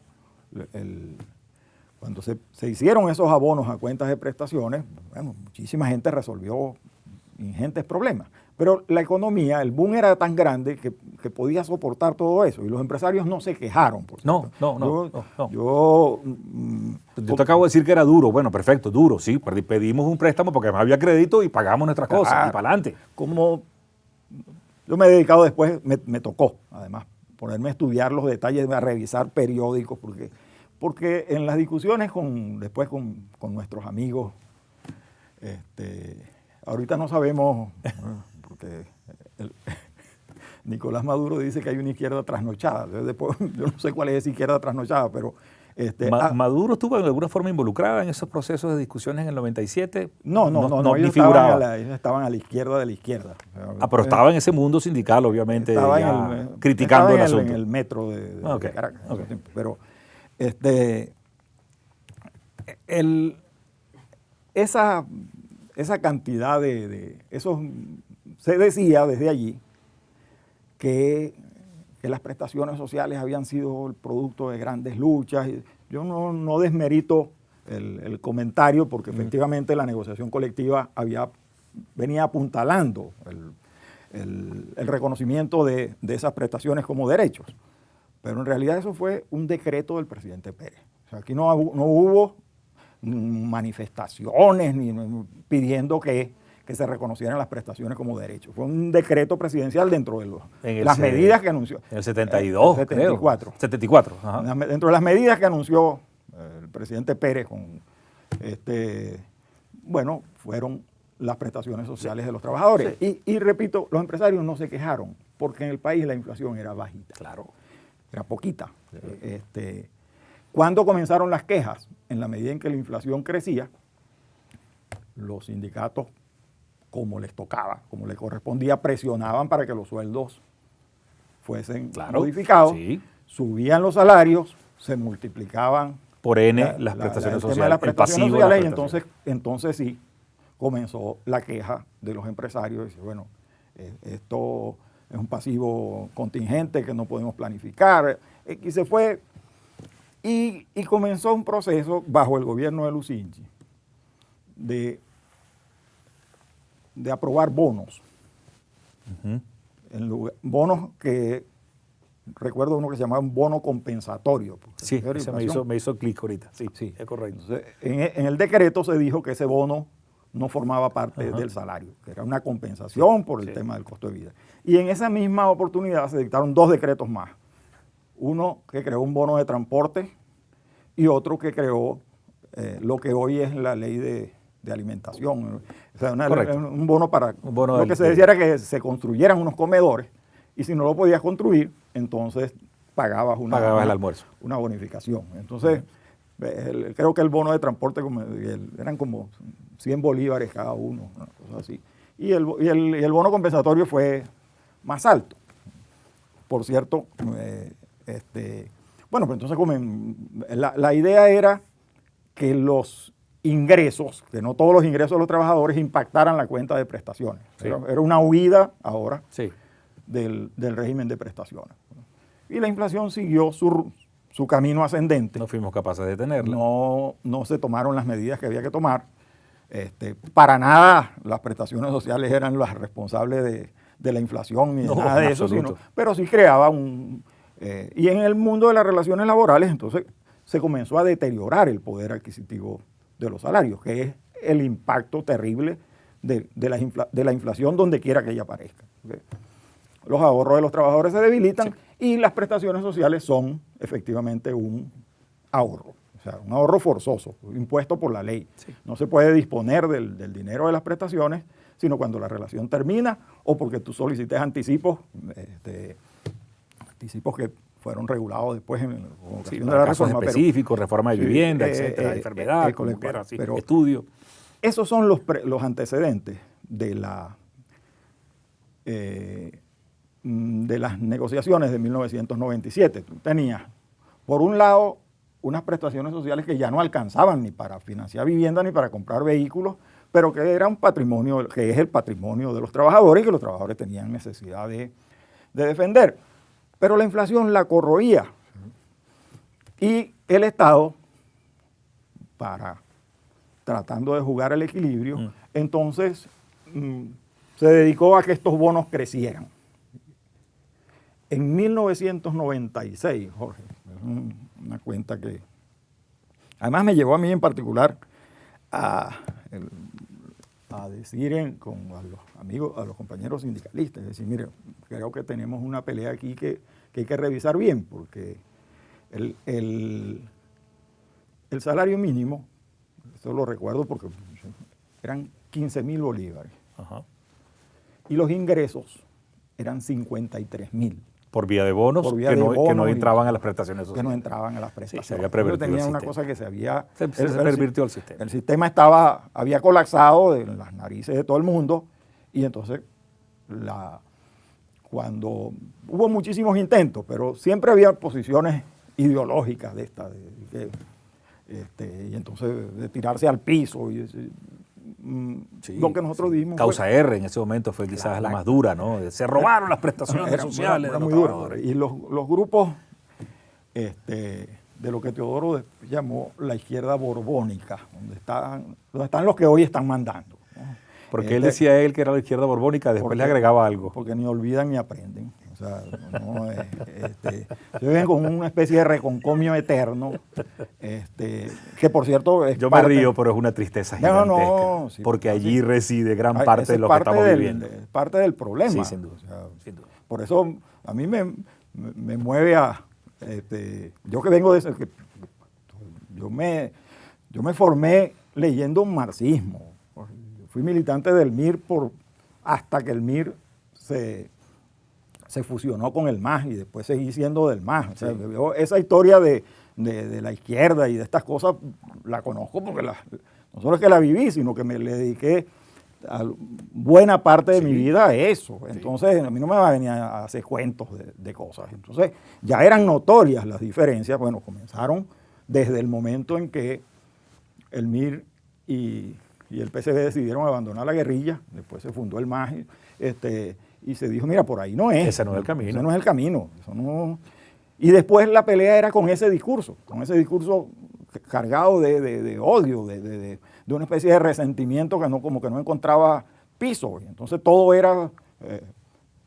cuando se hicieron esos abonos a cuentas de prestaciones, bueno, muchísima gente resolvió ingentes problemas. Pero la economía, el boom era tan grande que podía soportar todo eso. Y los empresarios no se quejaron. No. Yo te acabo de decir que era duro. Bueno, perfecto, duro, sí. Pedimos un préstamo porque además había crédito y pagamos nuestras cosas y para adelante. Como yo me he dedicado después, me tocó, además, ponerme a estudiar los detalles, a revisar periódicos, porque en las discusiones después con nuestros amigos, ahorita no sabemos, porque Nicolás Maduro dice que hay una izquierda trasnochada. Después, yo no sé cuál es esa izquierda trasnochada, pero... ¿Maduro estuvo de alguna forma involucrada en esos procesos de discusiones en el 97? No, ellos estaban a la izquierda de la izquierda. Pero estaba en ese mundo sindical, obviamente, criticando el asunto. En el metro de Caracas. Okay. Pero esa cantidad de esos... Se decía desde allí que las prestaciones sociales habían sido el producto de grandes luchas. Yo no desmerito el comentario porque efectivamente la negociación colectiva venía apuntalando el reconocimiento de esas prestaciones como derechos. Pero en realidad eso fue un decreto del presidente Pérez. O sea, aquí no hubo manifestaciones ni pidiendo que se reconocieran las prestaciones como derechos. Fue un decreto presidencial dentro de las medidas que anunció. En el 72, 74. Creo. 74. Ajá. Dentro de las medidas que anunció el presidente Pérez, fueron las prestaciones sociales de los trabajadores. Sí. Y repito, los empresarios no se quejaron, porque en el país la inflación era bajita. Claro. Era poquita. Sí. ¿Cuándo comenzaron las quejas? En la medida en que la inflación crecía, los sindicatos, como les tocaba, como les correspondía, presionaban para que los sueldos fuesen modificados, sí. Subían los salarios, se multiplicaban por N las prestaciones sociales, el pasivo sociales, y entonces sí comenzó la queja de los empresarios. Dice, bueno, esto es un pasivo contingente que no podemos planificar, y se fue, y comenzó un proceso bajo el gobierno de Lucinchi de aprobar bonos. Bonos que, recuerdo uno que se llamaba un bono compensatorio. Sí, me hizo clic ahorita. Sí, es correcto. Entonces, en el decreto se dijo que ese bono no formaba parte del salario, que era una compensación por el tema del costo de vida. Y en esa misma oportunidad se dictaron 2 decretos más. Uno que creó un bono de transporte y otro que creó lo que hoy es la ley de alimentación. O sea, un bono para... Lo que se decía era que se construyeran unos comedores y si no lo podías construir, entonces pagabas el almuerzo. Una bonificación. Entonces, creo que el bono de transporte eran como 100 bolívares cada uno, una cosa así. Y el bono compensatorio fue más alto. Por cierto, pues entonces la idea era que los ingresos, que no todos los ingresos de los trabajadores impactaran la cuenta de prestaciones. Sí. Era una huida ahora del régimen de prestaciones. Y la inflación siguió su camino ascendente. No fuimos capaces de detenerla. No se tomaron las medidas que había que tomar. Para nada las prestaciones sociales eran las responsables de la inflación ni de nada de eso, pero sí creaba y en el mundo de las relaciones laborales entonces se comenzó a deteriorar el poder adquisitivo de los salarios, que es el impacto terrible de la inflación donde quiera que ella aparezca. ¿Okay? Los ahorros de los trabajadores se debilitan y las prestaciones sociales son efectivamente un ahorro, o sea, un ahorro forzoso, impuesto por la ley. Sí. No se puede disponer del dinero de las prestaciones, sino cuando la relación termina o porque tú solicites anticipos, anticipos que fueron regulados después en ocasión de la reforma específicos, reforma de vivienda, etcétera, enfermedad, estudio. Esos son los antecedentes de las negociaciones de 1997. Tú tenías, por un lado, unas prestaciones sociales que ya no alcanzaban ni para financiar vivienda ni para comprar vehículos, pero que era un patrimonio, que es el patrimonio de los trabajadores, y que los trabajadores tenían necesidad defender. Pero la inflación la corroía. Y el Estado, tratando de jugar el equilibrio, entonces se dedicó a que estos bonos crecieran. En 1996, Jorge, es una cuenta que además me llevó a mí en particular a decir a los amigos, a los compañeros sindicalistas, es decir, mire, creo que tenemos una pelea aquí que hay que revisar bien, porque el salario mínimo, eso lo recuerdo porque eran 15.000 bolívares. Ajá. Y los ingresos eran 53.000. Por vía de bonos, que no entraban a las prestaciones sociales. Que no entraban a las prestaciones. Sí, se había pervertido tenía el una sistema. cosa que se pervirtió el sistema. El sistema había colapsado en las narices de todo el mundo, y entonces cuando hubo muchísimos intentos, pero siempre había posiciones ideológicas de estas, y entonces de tirarse al piso. Lo que nosotros dimos. Causa R en ese momento fue quizás la más dura, ¿no? Se robaron las prestaciones sociales. Era muy duro. Y los grupos de lo que Teodoro llamó la izquierda borbónica, donde están los que hoy están mandando, ¿no? Porque él decía que era la izquierda borbónica, después le agregaba algo. Porque ni olvidan ni aprenden. O sea, se ven con una especie de reconcomio eterno, que por cierto es Yo me río, pero es una tristeza gigantesca, sí, porque allí reside gran parte de lo que estamos viviendo. Es parte del problema. Sí, sin duda. O sea, sin duda. Por eso a mí me mueve yo que vengo de eso, yo me formé leyendo un marxismo. Fui militante del MIR hasta que el MIR se fusionó con el MAS, y después seguí siendo del MAS. O sea, yo esa historia de la izquierda y de estas cosas la conozco porque no solo es que la viví, sino que le dediqué buena parte de mi vida a eso. Entonces a mí no me va a venir a hacer cuentos de cosas. Entonces ya eran notorias las diferencias. Bueno, comenzaron desde el momento en que el MIR y el PCB decidieron abandonar la guerrilla. Después se fundó el MAS, y se dijo, mira, por ahí no es. Ese no es el camino. Ese no es el camino. Eso no. Y después la pelea era con ese discurso cargado de odio, de una especie de resentimiento como que no encontraba piso. Y entonces todo era,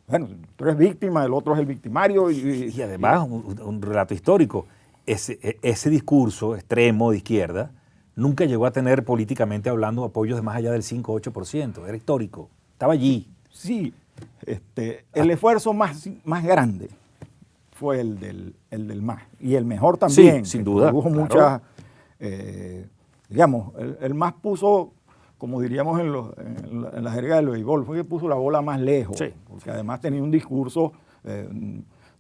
bueno, tú eres víctima, el otro es el victimario. Y además, un relato histórico, ese discurso extremo de izquierda nunca llegó a tener políticamente hablando apoyos de más allá del 5 o 8%. Era histórico, estaba allí. Sí, el esfuerzo más grande fue el del MAS, y el mejor también. Sí, sin duda. Hubo muchas, digamos, el MAS puso, como diríamos en la jerga del béisbol, fue que puso la bola más lejos, sí, porque además tenía un discurso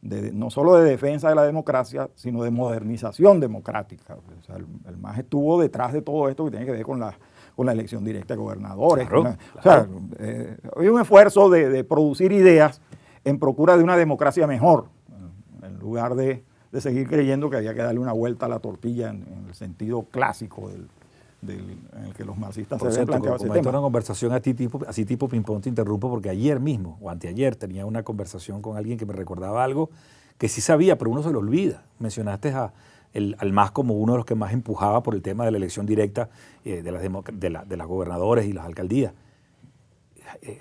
no solo de defensa de la democracia, sino de modernización democrática. O sea, el MAS estuvo detrás de todo esto que tiene que ver con la elección directa de gobernadores. Claro, O sea, había un esfuerzo de producir ideas en procura de una democracia mejor, en lugar de seguir creyendo que había que darle una vuelta a la tortilla en el sentido clásico en el que los marxistas se habían planteado ese tema. Una conversación así tipo ping-pong, te interrumpo, porque ayer mismo, o anteayer, tenía una conversación con alguien que me recordaba algo que sí sabía, pero uno se lo olvida. Mencionaste al MAS como uno de los que más empujaba por el tema de la elección directa de las gobernadores y las alcaldías.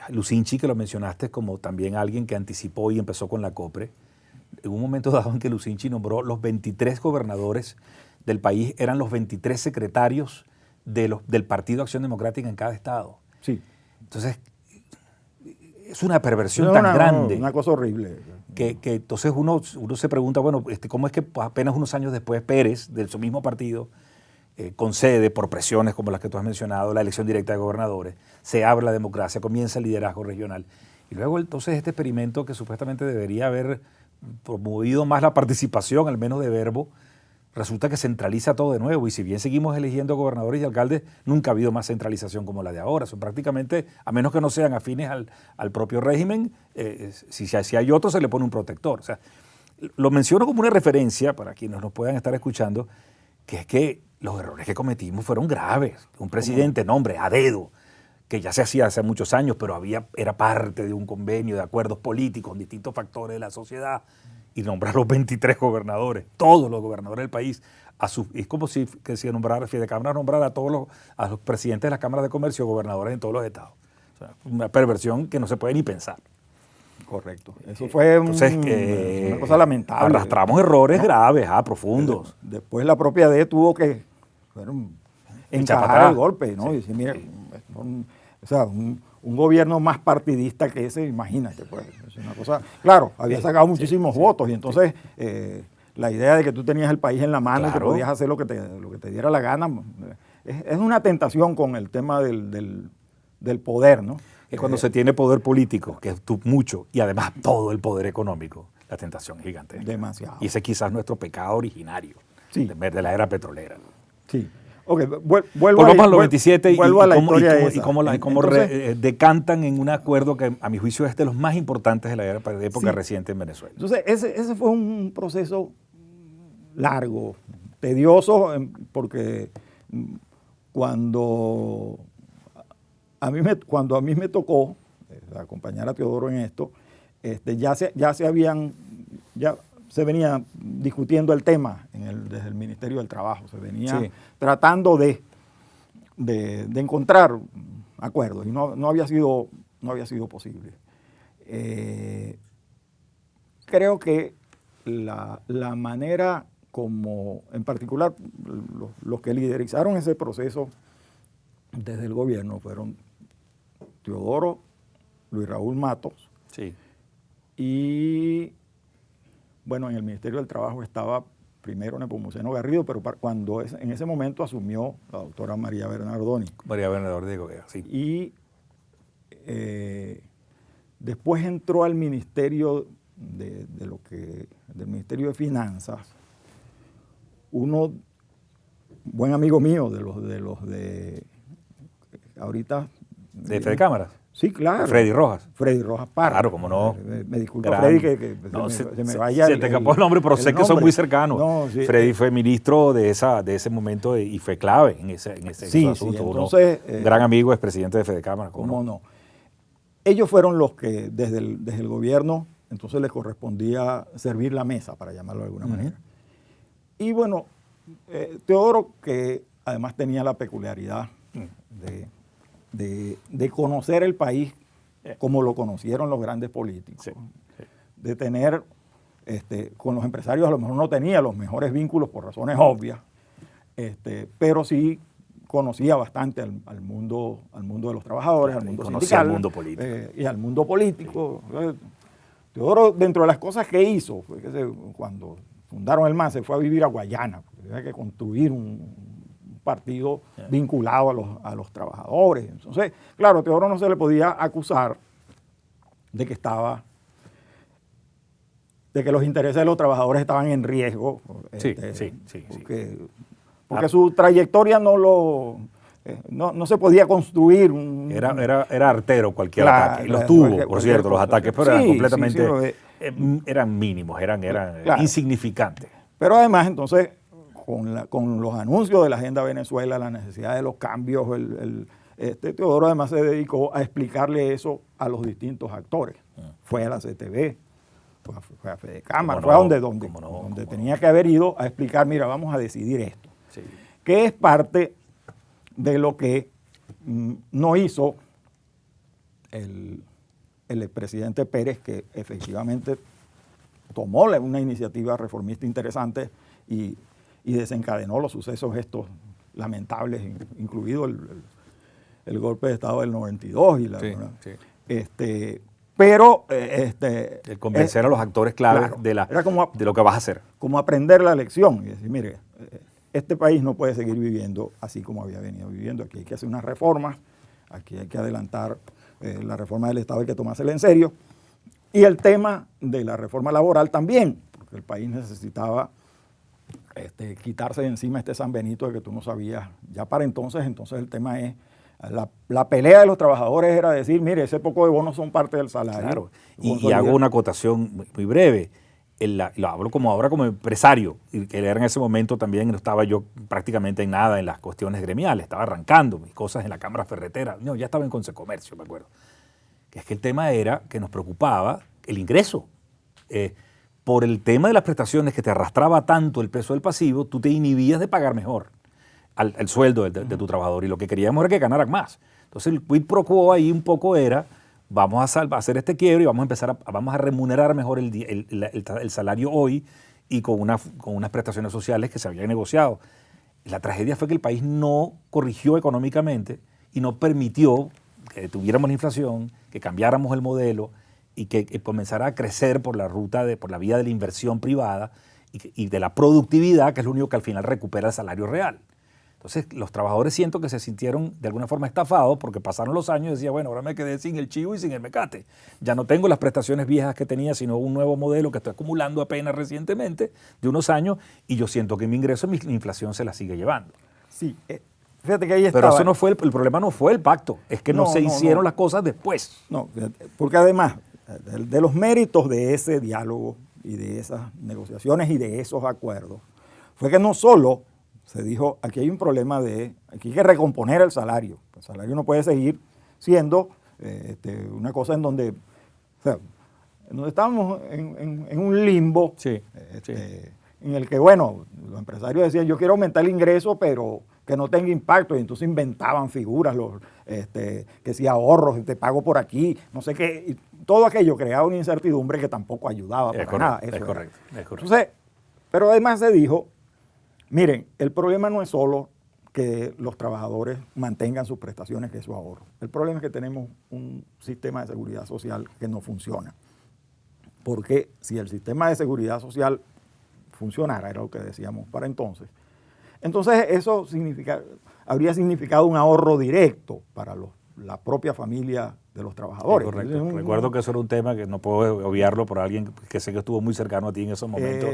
Lucinchi, que lo mencionaste como también alguien que anticipó y empezó con la COPRE. En un momento dado en que Lucinchi nombró los 23 gobernadores del país, eran los 23 secretarios del Partido Acción Democrática en cada estado. Sí. Entonces, es una perversión tan grande. Una cosa horrible. Que entonces uno se pregunta, bueno, ¿cómo es que apenas unos años después Pérez, de su mismo partido, concede por presiones como las que tú has mencionado, la elección directa de gobernadores, se abre la democracia, comienza el liderazgo regional? Y luego entonces este experimento que supuestamente debería haber promovido más la participación, al menos de verbo, resulta que centraliza todo de nuevo. Y si bien seguimos eligiendo gobernadores y alcaldes, nunca ha habido más centralización como la de ahora. Son prácticamente, a menos que no sean afines al propio régimen, si hay otro se le pone un protector. O sea, lo menciono como una referencia para quienes nos puedan estar escuchando, que es que los errores que cometimos fueron graves. Un presidente, nombre, a dedo, que ya se hacía hace muchos años, pero era parte de un convenio de acuerdos políticos con distintos factores de la sociedad, y nombrar los 23 gobernadores, todos los gobernadores del país, es como si Fidecámara nombrara a los presidentes de las cámaras de comercio gobernadores en todos los estados. O sea, una perversión que no se puede ni pensar. Correcto. Eso fue Entonces, una cosa lamentable. Arrastramos errores graves, profundos. Después la propia D tuvo que encajar el golpe, ¿no? Sí. Y decir, mira, un gobierno más partidista que ese, imagínate, pues, es una cosa. Claro, había sacado muchísimos votos y entonces la idea de que tú tenías el país en la mano y que podías hacer lo que te diera la gana, es una tentación con el tema del poder, ¿no? Es cuando se tiene poder político, que es mucho, y además todo el poder económico, la tentación es gigante. Demasiado. Y ese quizás es nuestro pecado originario, sí, de la era petrolera. Sí. Ok, vuelvo a los 27 y cómo entonces, decantan en un acuerdo que a mi juicio es de los más importantes de la época reciente en Venezuela. Entonces ese fue un proceso largo, tedioso, porque cuando a mí me tocó acompañar a Teodoro en esto, ya se venía discutiendo el tema desde el Ministerio del Trabajo, se venía tratando de encontrar acuerdos y no había sido posible. Creo que la manera como, en particular, los que liderizaron ese proceso desde el gobierno fueron Teodoro, Luis Raúl Matos, y bueno, en el Ministerio del Trabajo estaba primero Nepomuceno Garrido, pero cuando en ese momento asumió la doctora María Bernardoni. María Bernardoni, sí. Y después entró al Ministerio del Ministerio de Finanzas, buen amigo mío de los ahorita. ¿De Fedecámaras? Sí, claro. Freddy Rojas. Freddy Rojas Parra. Claro, como no. Me disculpa, Freddy, que se me vaya. Se te escapó el nombre, pero sé que son muy cercanos. No, sí, Freddy fue ministro de ese momento y fue clave en ese asunto. Sí, entonces, gran amigo, expresidente de Fedecámara. ¿Cómo no? Ellos fueron los que desde el gobierno, entonces les correspondía servir la mesa, para llamarlo de alguna manera. Y bueno, Teodoro, que además tenía la peculiaridad de conocer el país como lo conocieron los grandes políticos, de tener, con los empresarios a lo mejor no tenía los mejores vínculos por razones obvias, pero sí conocía bastante al mundo de los trabajadores, al mundo sindical, al mundo político. Y al mundo político. Teodoro, dentro de las cosas que hizo, fue que cuando fundaron el MAS, se fue a vivir a Guayana, porque había que construir un partido vinculado a los trabajadores. Entonces, claro, a Teodoro no se le podía acusar de que los intereses de los trabajadores estaban en riesgo. Porque su trayectoria no se podía construir. Era artero cualquier ataque. Los tuvo, por cierto, los ataques, pero eran completamente, eran mínimos, eran insignificantes. Pero además, entonces, con los anuncios de la Agenda Venezuela, la necesidad de los cambios, Teodoro además se dedicó a explicarle eso a los distintos actores. Fue a la CTV, fue a Fedecámara, fue a donde tenía que haber ido a explicar, mira, vamos a decidir esto. Sí. Que es parte de lo que no hizo el expresidente Pérez, que efectivamente tomó una iniciativa reformista interesante y desencadenó los sucesos estos lamentables, incluido el golpe de Estado del 92. Pero el convencer a los actores clave de lo que vas a hacer. Como aprender la lección y decir, mire, este país no puede seguir viviendo así como había venido viviendo. Aquí hay que hacer unas reformas, aquí hay que adelantar la reforma del Estado, hay que tomársela en serio. Y el tema de la reforma laboral también, porque el país necesitaba quitarse de encima este San Benito de que tú no sabías. Ya para entonces el tema es, la pelea de los trabajadores era decir, mire, ese poco de bonos son parte del salario. Claro, y hago una acotación muy breve. lo hablo como ahora como empresario, y que era en ese momento también no estaba yo prácticamente en nada en las cuestiones gremiales, estaba arrancando mis cosas en la Cámara Ferretera, no, ya estaba en Consecomercio, me acuerdo. Que es que el tema era que nos preocupaba el ingreso. Por el tema de las prestaciones que te arrastraba tanto el peso del pasivo, tú te inhibías de pagar mejor el sueldo de tu trabajador, y lo que queríamos era que ganaran más. Entonces el quid pro quo ahí un poco era: vamos a hacer este quiebre y vamos a empezar vamos a remunerar mejor el salario hoy, y con unas prestaciones sociales que se habían negociado. La tragedia fue que el país no corrigió económicamente y no permitió que tuviéramos la inflación, que cambiáramos el modelo y que comenzara a crecer por la vía de la inversión privada y de la productividad, que es lo único que al final recupera el salario real. Entonces, los trabajadores siento que se sintieron de alguna forma estafados, porque pasaron los años y decía, bueno, ahora me quedé sin el chivo y sin el mecate. Ya no tengo las prestaciones viejas que tenía, sino un nuevo modelo que estoy acumulando apenas recientemente, de unos años, y yo siento que mi ingreso, mi inflación se la sigue llevando. Sí, fíjate que ahí estaba. Pero eso no fue el problema, no fue el pacto, es que no se hicieron las cosas después. No, porque además, de los méritos de ese diálogo y de esas negociaciones y de esos acuerdos, fue que no solo se dijo, aquí hay un problema aquí hay que recomponer el salario. El salario no puede seguir siendo una cosa en donde, estábamos en un limbo, sí. en el que, bueno, los empresarios decían, yo quiero aumentar el ingreso, pero que no tenga impacto, y entonces inventaban figuras, que si ahorros, te pago por aquí, no sé qué, y todo aquello creaba una incertidumbre que tampoco ayudaba para nada. Es correcto. Entonces, pero además se dijo, miren, el problema no es solo que los trabajadores mantengan sus prestaciones, que es su ahorro. El problema es que tenemos un sistema de seguridad social que no funciona. Porque si el sistema de seguridad social funcionara, era lo que decíamos para entonces eso habría significado un ahorro directo para la propia familia de los trabajadores. Sí, correcto. Recuerdo que eso era un tema que no puedo obviarlo por alguien que sé que estuvo muy cercano a ti en esos momentos.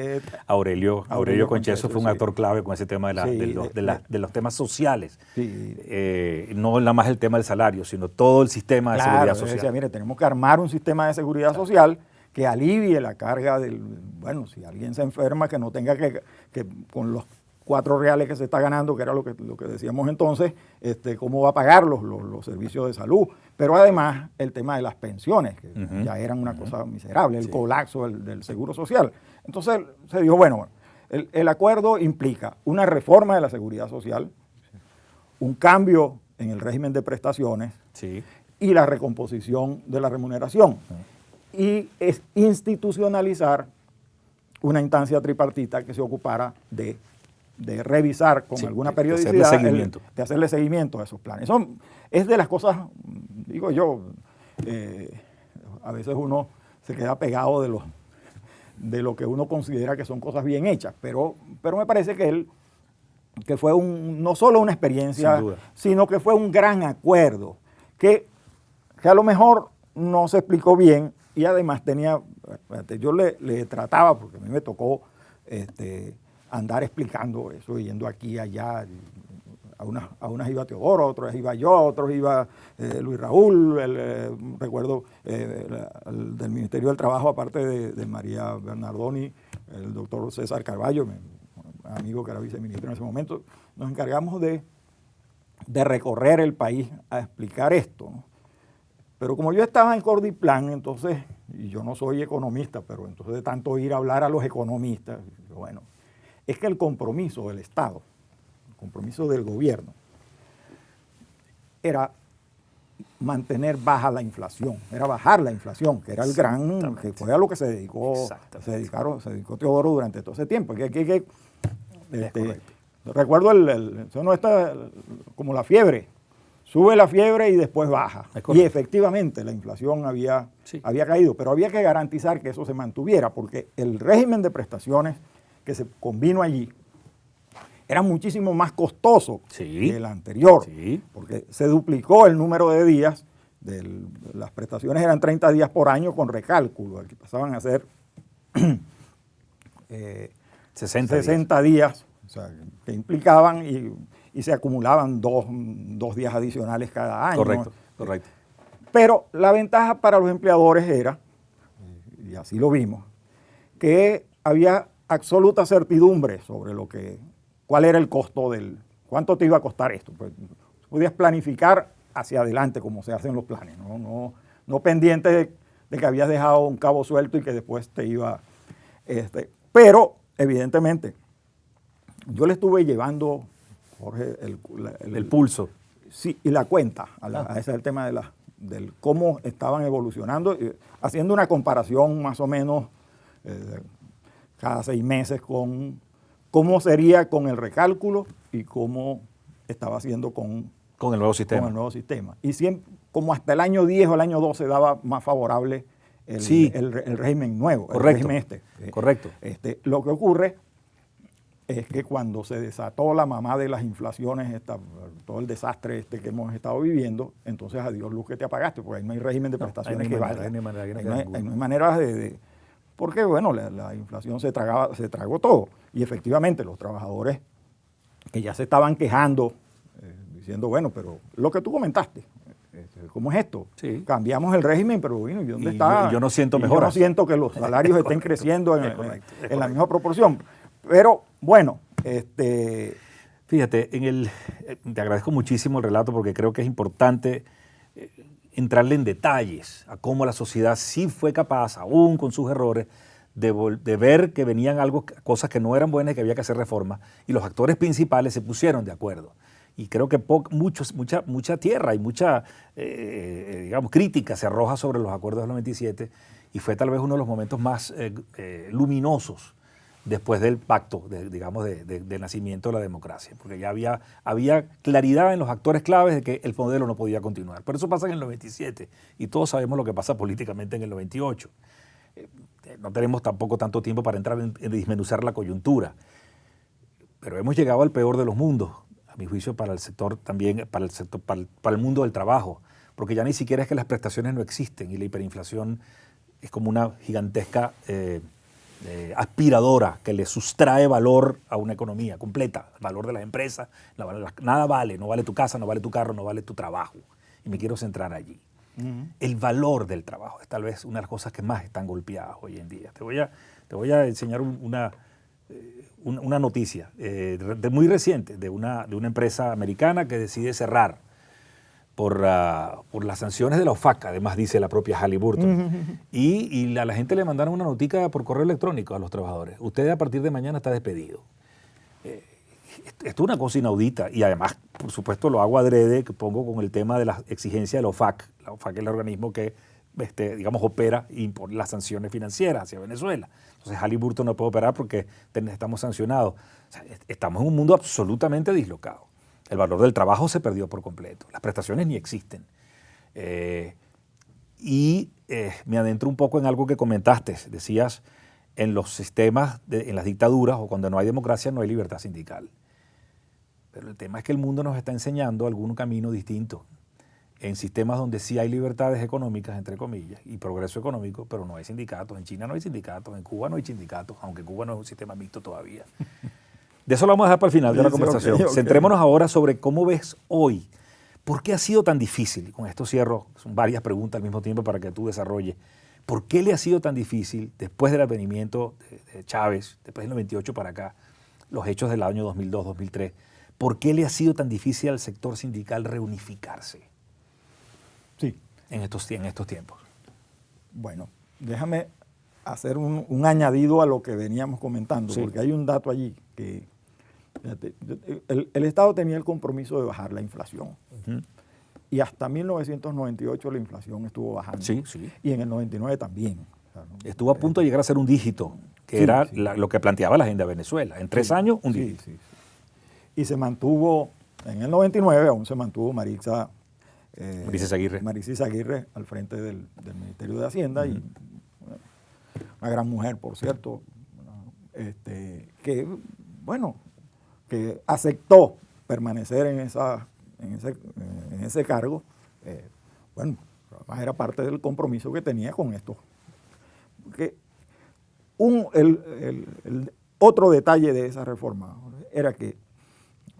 Aurelio Concheso fue un actor clave con ese tema de los temas sociales. Sí. No nada más el tema del salario, sino todo el sistema de seguridad social. Decía, mire, tenemos que armar un sistema de seguridad social que alivie la carga si alguien se enferma, que no tenga que con los 4 reales que se está ganando, que era lo que decíamos entonces, cómo va a pagar los servicios de salud. Pero además el tema de las pensiones, que ya eran una cosa miserable, el colapso del seguro social. Entonces se dijo, bueno, el acuerdo implica una reforma de la seguridad social, un cambio en el régimen de prestaciones y la recomposición de la remuneración. Y es institucionalizar una instancia tripartita que se ocupara de revisar con alguna periodicidad, de hacerle seguimiento a esos planes. Es de las cosas, digo yo, a veces uno se queda pegado de lo que uno considera que son cosas bien hechas, pero me parece que fue no solo una experiencia, sino que fue un gran acuerdo, que a lo mejor no se explicó bien, y además yo le trataba, porque a mí me tocó andar explicando eso, yendo aquí y allá. A unas iba Teodoro, a otras iba yo, a otros iba Luis Raúl, recuerdo del Ministerio del Trabajo, aparte de María Bernardoni, el doctor César Carballo, mi amigo que era viceministro en ese momento. Nos encargamos de recorrer el país a explicar esto, ¿no? Pero como yo estaba en Cordiplan, entonces, y yo no soy economista, pero entonces de tanto ir a hablar a los economistas, bueno, es que el compromiso del Estado, el compromiso del gobierno, era mantener baja la inflación, era bajar la inflación, que era que fue a lo que se dedicó Teodoro durante todo ese tiempo. Recuerdo eso no está como la fiebre. Sube la fiebre y después baja. Y efectivamente la inflación había caído, pero había que garantizar que eso se mantuviera, porque el régimen de prestaciones que se convino allí era muchísimo más costoso que el anterior, porque se duplicó el número de días, las prestaciones eran 30 días por año con recálculo, aquí pasaban a ser 60 días, o sea, que implicaban y se acumulaban dos días adicionales cada año. Correcto. Pero la ventaja para los empleadores era, y así lo vimos, que había absoluta certidumbre sobre cuál era el costo cuánto te iba a costar esto. Pues podías planificar hacia adelante como se hacen los planes, no pendiente de que habías dejado un cabo suelto y que después te iba... pero, evidentemente, yo le estuve llevando, Jorge, el pulso. Sí, y la cuenta, a ese es el tema del cómo estaban evolucionando, haciendo una comparación más o menos cada 6 meses con cómo sería con el recálculo y cómo estaba haciendo con el nuevo sistema. Con el nuevo sistema. Y siempre, como hasta el año 10 o el año 12 daba más favorable el régimen nuevo, correcto, el régimen correcto. Lo que ocurre es que cuando se desató la mamá de las inflaciones, todo el desastre que hemos estado viviendo, entonces adiós luz que te apagaste, porque ahí no hay régimen de prestaciones que valga. No hay maneras porque bueno, la inflación se tragó todo. Y efectivamente los trabajadores que ya se estaban quejando, diciendo, bueno, pero lo que tú comentaste, ¿cómo es esto? Sí. Cambiamos el régimen, pero bueno, ¿y dónde está? Yo no siento mejoras. Yo no siento que los salarios estén creciendo en la misma proporción. Pero bueno, fíjate, te agradezco muchísimo el relato porque creo que es importante entrarle en detalles a cómo la sociedad sí fue capaz, aún con sus errores, de ver que venían cosas que no eran buenas y que había que hacer reformas, y los actores principales se pusieron de acuerdo. Y creo que mucha tierra y mucha digamos, crítica se arroja sobre los acuerdos del 97, y fue tal vez uno de los momentos más luminosos después del pacto, del nacimiento de la democracia, porque ya había claridad en los actores claves de que el modelo no podía continuar. Pero eso pasa en el 97, y todos sabemos lo que pasa políticamente en el 98. No tenemos tampoco tanto tiempo para entrar en desmenuzar la coyuntura, pero hemos llegado al peor de los mundos, a mi juicio, para el sector también, para el mundo del trabajo, porque ya ni siquiera es que las prestaciones no existen y la hiperinflación es como una gigantesca aspiradora que le sustrae valor a una economía completa, el valor de las empresas. Nada vale, no vale tu casa, no vale tu carro, no vale tu trabajo. Y me quiero centrar allí. El valor del trabajo es tal vez una de las cosas que más están golpeadas hoy en día. Te voy a enseñar una noticia muy reciente de una empresa americana que decide cerrar por las sanciones de la OFAC, además dice la propia Halliburton. Y a la gente le mandaron una notica por correo electrónico a los trabajadores. Usted a partir de mañana está despedido. Esto es una cosa inaudita, y además, por supuesto, lo hago adrede, que pongo con el tema de las exigencias de la OFAC. La OFAC es el organismo que, digamos, opera y impone las sanciones financieras hacia Venezuela. Entonces, Halliburton no puede operar porque estamos sancionados. O sea, estamos en un mundo absolutamente dislocado. El valor del trabajo se perdió por completo. Las prestaciones ni existen. Me adentro un poco en algo que comentaste. Decías, en los sistemas, en las dictaduras o cuando no hay democracia, no hay libertad sindical. Pero el tema es que el mundo nos está enseñando algún camino distinto. En sistemas donde sí hay libertades económicas, entre comillas, y progreso económico, pero no hay sindicatos. En China no hay sindicatos, en Cuba no hay sindicatos, aunque Cuba no es un sistema mixto todavía. De eso lo vamos a dejar para el final de la conversación. Okay. Centrémonos ahora sobre cómo ves hoy. ¿Por qué ha sido tan difícil? Y con esto cierro, son varias preguntas al mismo tiempo para que tú desarrolles. ¿Por qué le ha sido tan difícil, después del advenimiento de Chávez, después del 98 para acá, los hechos del año 2002-2003, por qué le ha sido tan difícil al sector sindical reunificarse? Sí. En estos tiempos. Bueno, déjame hacer un añadido a lo que veníamos comentando, sí, porque hay un dato allí que fíjate, el Estado tenía el compromiso de bajar la inflación. Y hasta 1998 la inflación estuvo bajando. Sí, sí. Y en el 99 también. O sea, estuvo a punto de llegar a ser un dígito, que sí, era sí, lo que planteaba la agenda de Venezuela. En 3 años, un dígito. Sí. Y se mantuvo, en el 99 aún se mantuvo Maritza Aguirre al frente del Ministerio de Hacienda, y una gran mujer, por cierto, que aceptó permanecer en ese cargo. Además era parte del compromiso que tenía con esto. El otro detalle de esa reforma era que,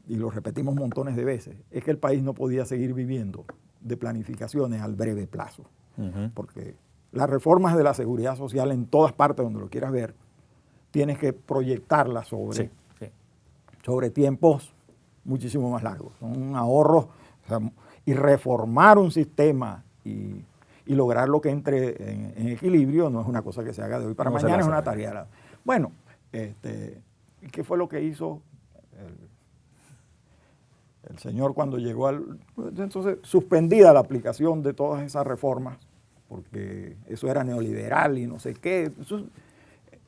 y lo repetimos montones de veces, es que el país no podía seguir viviendo de planificaciones al breve plazo. Porque las reformas de la seguridad social en todas partes donde lo quieras ver tienes que proyectarla sobre, Sí, sí. sobre tiempos muchísimo más largos. Son ahorros, o sea, y reformar un sistema y lograr lo que entre en equilibrio no es una cosa que se haga de hoy para No se mañana, la es una hace. tarea. Bueno, ¿qué fue lo que hizo el señor cuando llegó al... Entonces, suspendida la aplicación de todas esas reformas, porque eso era neoliberal y no sé qué.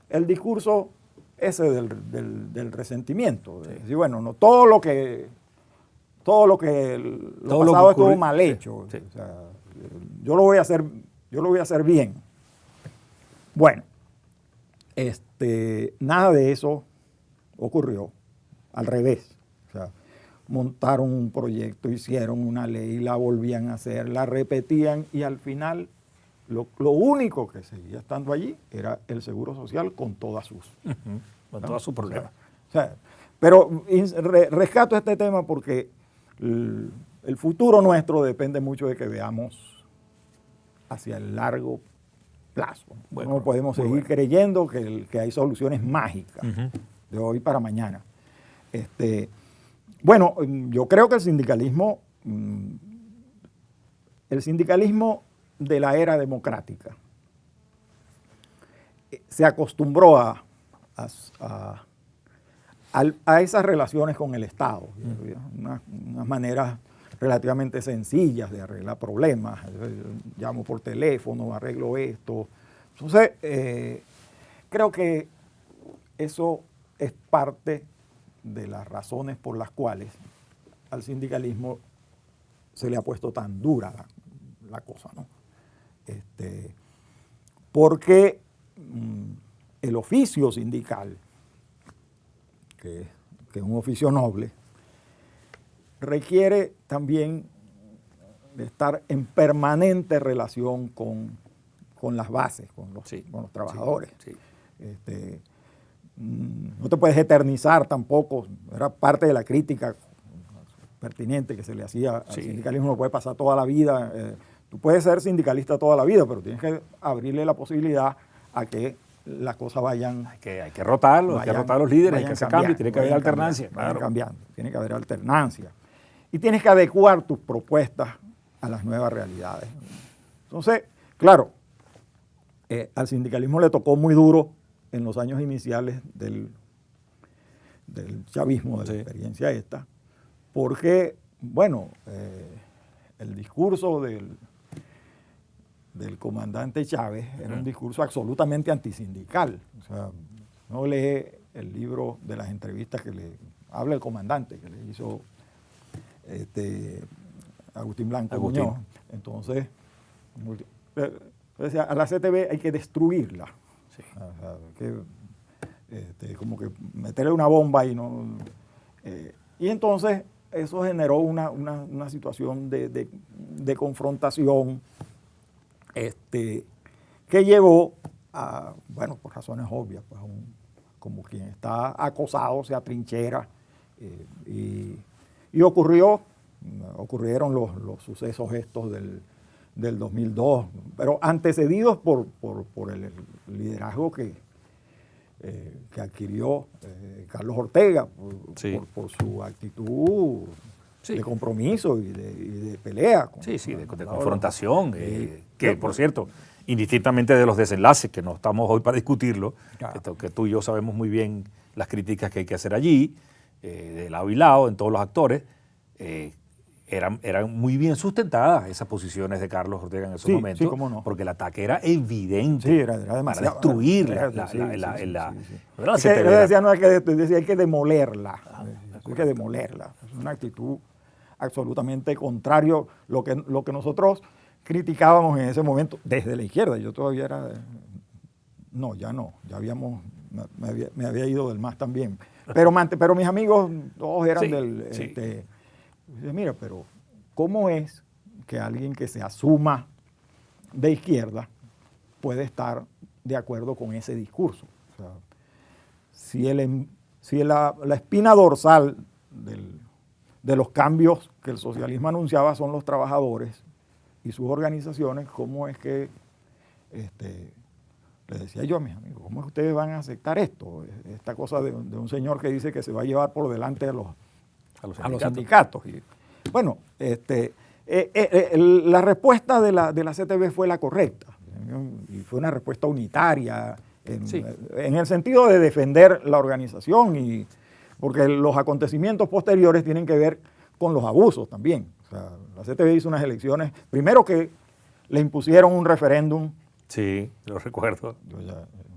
El discurso ese del resentimiento, de decir, bueno, no, todo lo pasado estuvo mal hecho. Sí, sí. O sea, yo lo voy a hacer bien. Bueno, nada de eso ocurrió. Al revés. O sea, montaron un proyecto, hicieron una ley, la volvían a hacer, la repetían y al final lo único que seguía estando allí era el Seguro Social con todas sus... Con todos sus problemas. Pero rescato este tema porque el futuro nuestro depende mucho de que veamos hacia el largo plazo. Bueno, no podemos seguir creyendo que hay soluciones mágicas de hoy para mañana. Bueno, yo creo que el sindicalismo de la era democrática se acostumbró a esas relaciones con el Estado, unas maneras relativamente sencillas de arreglar problemas. Llamo por teléfono, arreglo esto. Entonces, creo que eso es parte de las razones por las cuales al sindicalismo se le ha puesto tan dura la cosa, ¿no? Porque el oficio sindical, que es un oficio noble, requiere también de estar en permanente relación con las bases, con los trabajadores. Sí, sí. No te puedes eternizar tampoco, era parte de la crítica pertinente que se le hacía al sindicalismo, no puede pasar toda la vida. Tú puedes ser sindicalista toda la vida, pero tienes que abrirle la posibilidad a que las cosas vayan... Hay que rotarlo, hay que rotar a los líderes, hay que hacer cambios, tiene que haber alternancia. Vayan cambiando, tiene que haber alternancia. Y tienes que adecuar tus propuestas a las nuevas realidades. Entonces, claro, al sindicalismo le tocó muy duro en los años iniciales del chavismo, de la experiencia esta, porque, bueno, el discurso del comandante Chávez era un discurso absolutamente antisindical. O sea, no lee el libro de las entrevistas que le habla el comandante, que le hizo Agustín Blanco Muñoz. Entonces, decía, a la CTV hay que destruirla. Sí. Como que meterle una bomba y no... y entonces eso generó una situación de confrontación que llevó a, bueno, por razones obvias, pues como quien está acosado se atrinchera y ocurrieron los sucesos estos del 2002, pero antecedidos por el liderazgo que adquirió Carlos Ortega por su actitud de compromiso y de pelea. De confrontación, que por cierto, indistintamente de los desenlaces, que no estamos hoy para discutirlo, que tú y yo sabemos muy bien las críticas que hay que hacer allí, de lado y lado, en todos los actores, eran muy bien sustentadas esas posiciones de Carlos Ortega en esos momentos, cómo no. porque el ataque era evidente, era demasiado, para destruir hay que demolerla, hay que demolerla. Es una actitud absolutamente contrario lo que nosotros criticábamos en ese momento desde la izquierda. Yo todavía era... No, ya habíamos... Me había ido del MAS también. Pero mis amigos todos eran mira, pero ¿cómo es que alguien que se asuma de izquierda puede estar de acuerdo con ese discurso? O sea, si la espina dorsal de los cambios que el socialismo anunciaba son los trabajadores y sus organizaciones, ¿cómo es que le decía yo a mis amigos, ¿cómo es que ustedes van a aceptar esto? Esta cosa de un señor que dice que se va a llevar por delante a los sindicatos. Y, bueno, la respuesta de la CTV fue la correcta, y fue una respuesta unitaria, en el sentido de defender la organización, porque los acontecimientos posteriores tienen que ver con los abusos también. O sea, la CTV hizo unas elecciones, primero que le impusieron un referéndum. Sí, lo recuerdo.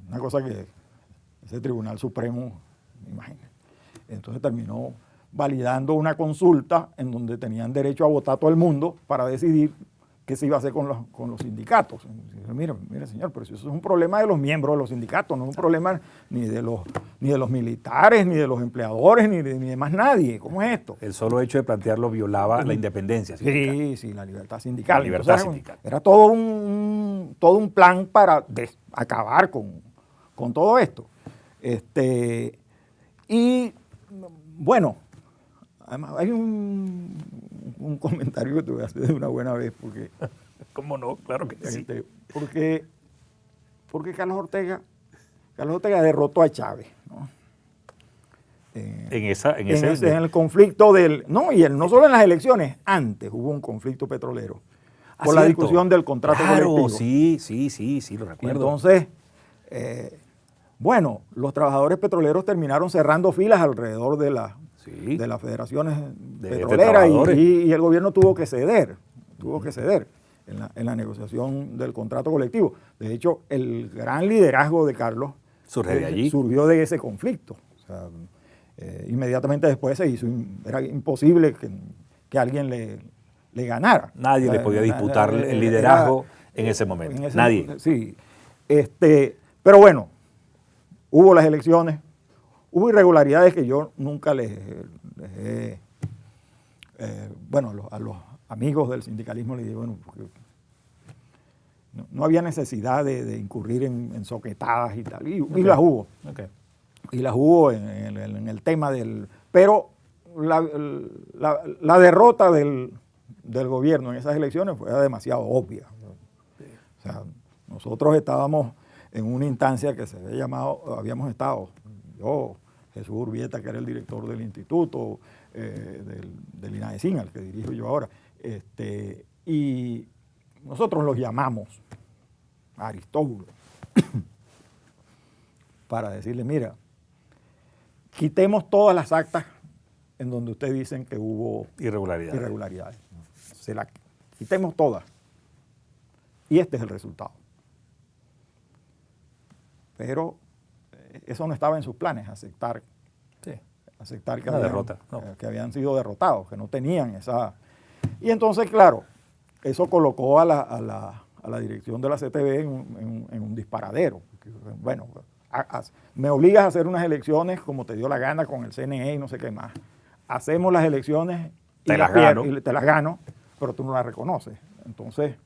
Una cosa que ese Tribunal Supremo, imagínate. Entonces terminó validando una consulta en donde tenían derecho a votar todo el mundo para decidir qué se iba a hacer con los sindicatos. Mira, señor, pero eso es un problema de los miembros de los sindicatos, no es un problema ni de los militares, ni de los empleadores, ni de más nadie. ¿Cómo es esto? El solo hecho de plantearlo violaba la independencia sindical. Sí, la libertad sindical. La libertad sindical. Era todo un plan para acabar con todo esto. Y bueno, además hay un comentario que te voy a hacer de una buena vez, porque... ¿Cómo no? Claro que sí. Porque Carlos Ortega derrotó a Chávez, ¿no? En el conflicto no solo en las elecciones, antes hubo un conflicto petrolero por la discusión del contrato colectivo. Sí, lo recuerdo. Y entonces, bueno, los trabajadores petroleros terminaron cerrando filas alrededor de las federaciones petroleras y el gobierno tuvo que ceder en la negociación del contrato colectivo. De hecho, el gran liderazgo de Carlos surgió de ese conflicto. O sea, inmediatamente después era imposible que alguien le ganara. Nadie le podía disputar el liderazgo en ese momento. Nadie. Sí. Pero bueno, hubo las elecciones, hubo irregularidades que yo nunca les a los amigos del sindicalismo les digo, bueno, porque no había necesidad de incurrir en soquetadas y tal, y las hubo. Okay. Y las hubo en el tema del... Pero la derrota del gobierno en esas elecciones fue demasiado obvia. O sea, nosotros estábamos en una instancia que se había llamado, habíamos estado, yo, Jesús Urbieta, que era el director del instituto, del INADECIN, al que dirijo yo ahora, y nosotros los llamamos a Aristóbulo para decirle, mira, quitemos todas las actas en donde ustedes dicen que hubo irregularidades. Quitemos todas. Y este es el resultado. Pero eso no estaba en sus planes, aceptar que habían sido derrotados, que no tenían esa... Y entonces, claro, eso colocó a la dirección de la CTV en un disparadero. Bueno, me obligas a hacer unas elecciones como te dio la gana con el CNE y no sé qué más. Hacemos las elecciones y te las gano, pero tú no las reconoces. Entonces,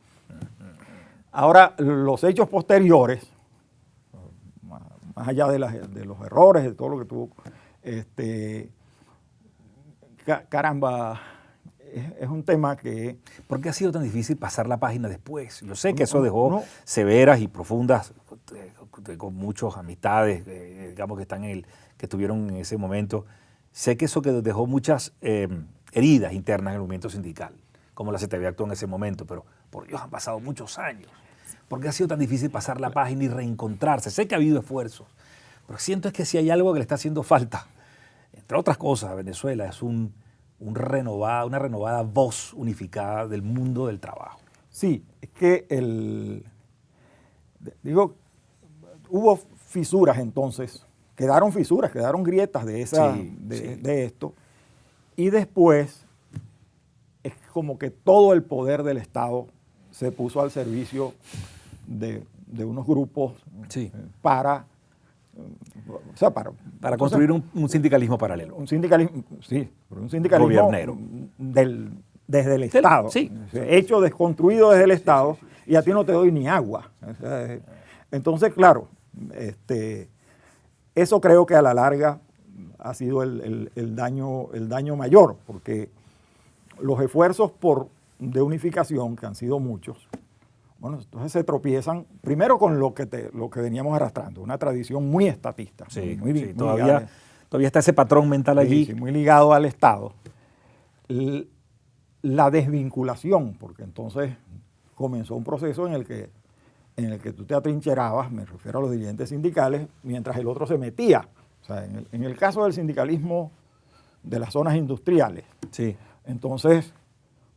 ahora los hechos posteriores, más allá de los errores, de todo lo que tuvo, caramba, es un tema que... ¿Por qué ha sido tan difícil pasar la página después? Yo sé que eso dejó severas y profundas, con muchas amistades, digamos, que estuvieron en ese momento. Sé que eso que dejó muchas heridas internas en el movimiento sindical, como la CTV actuó en ese momento, pero por Dios, han pasado muchos años. ¿Por qué ha sido tan difícil pasar la página y reencontrarse? Sé que ha habido esfuerzos, pero siento es que si hay algo que le está haciendo falta, entre otras cosas, a Venezuela, es una renovada voz unificada del mundo del trabajo. Sí, es que hubo fisuras entonces, quedaron grietas de esto, y después es como que todo el poder del Estado se puso al servicio de unos grupos para construir un sindicalismo paralelo. Un sindicalismo gobernero. Desde el Estado. Hecho, desconstruido desde el Estado, y a ti no te doy ni agua. Entonces, claro, eso creo que a la larga ha sido el daño mayor, porque los esfuerzos de unificación, que han sido muchos, Bueno, entonces se tropiezan primero con lo que veníamos arrastrando, una tradición muy estatista. Sí, muy, sí, muy todavía está ese patrón mental allí. Sí, muy ligado al Estado. La desvinculación, porque entonces comenzó un proceso en el que tú te atrincherabas, me refiero a los dirigentes sindicales, mientras el otro se metía. O sea, en el caso del sindicalismo de las zonas industriales. Sí. Entonces,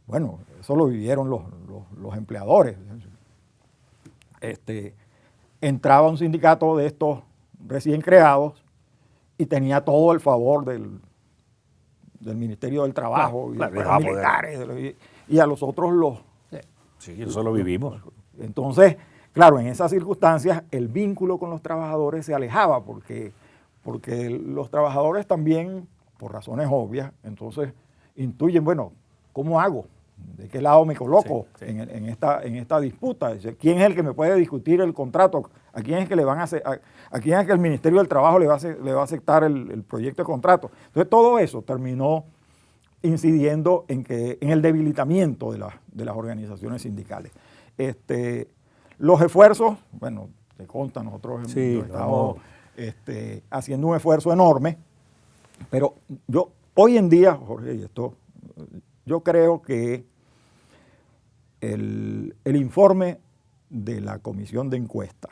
bueno, eso lo vivieron los empleadores. Entraba un sindicato de estos recién creados y tenía todo el favor del Ministerio del Trabajo y de los militares, y a los otros los... Sí, eso lo vivimos. Entonces, claro, en esas circunstancias el vínculo con los trabajadores se alejaba porque los trabajadores también, por razones obvias, entonces intuyen, bueno, ¿cómo hago? ¿De qué lado me coloco en esta disputa? ¿Quién es el que me puede discutir el contrato? ¿A quién es que a quién es que el Ministerio del Trabajo le va a aceptar el proyecto de contrato? Entonces todo eso terminó incidiendo en el debilitamiento de las organizaciones sindicales. Los esfuerzos, bueno, te consta, nosotros hemos estado haciendo un esfuerzo enorme, pero hoy en día, Jorge, yo creo que el informe de la Comisión de Encuestas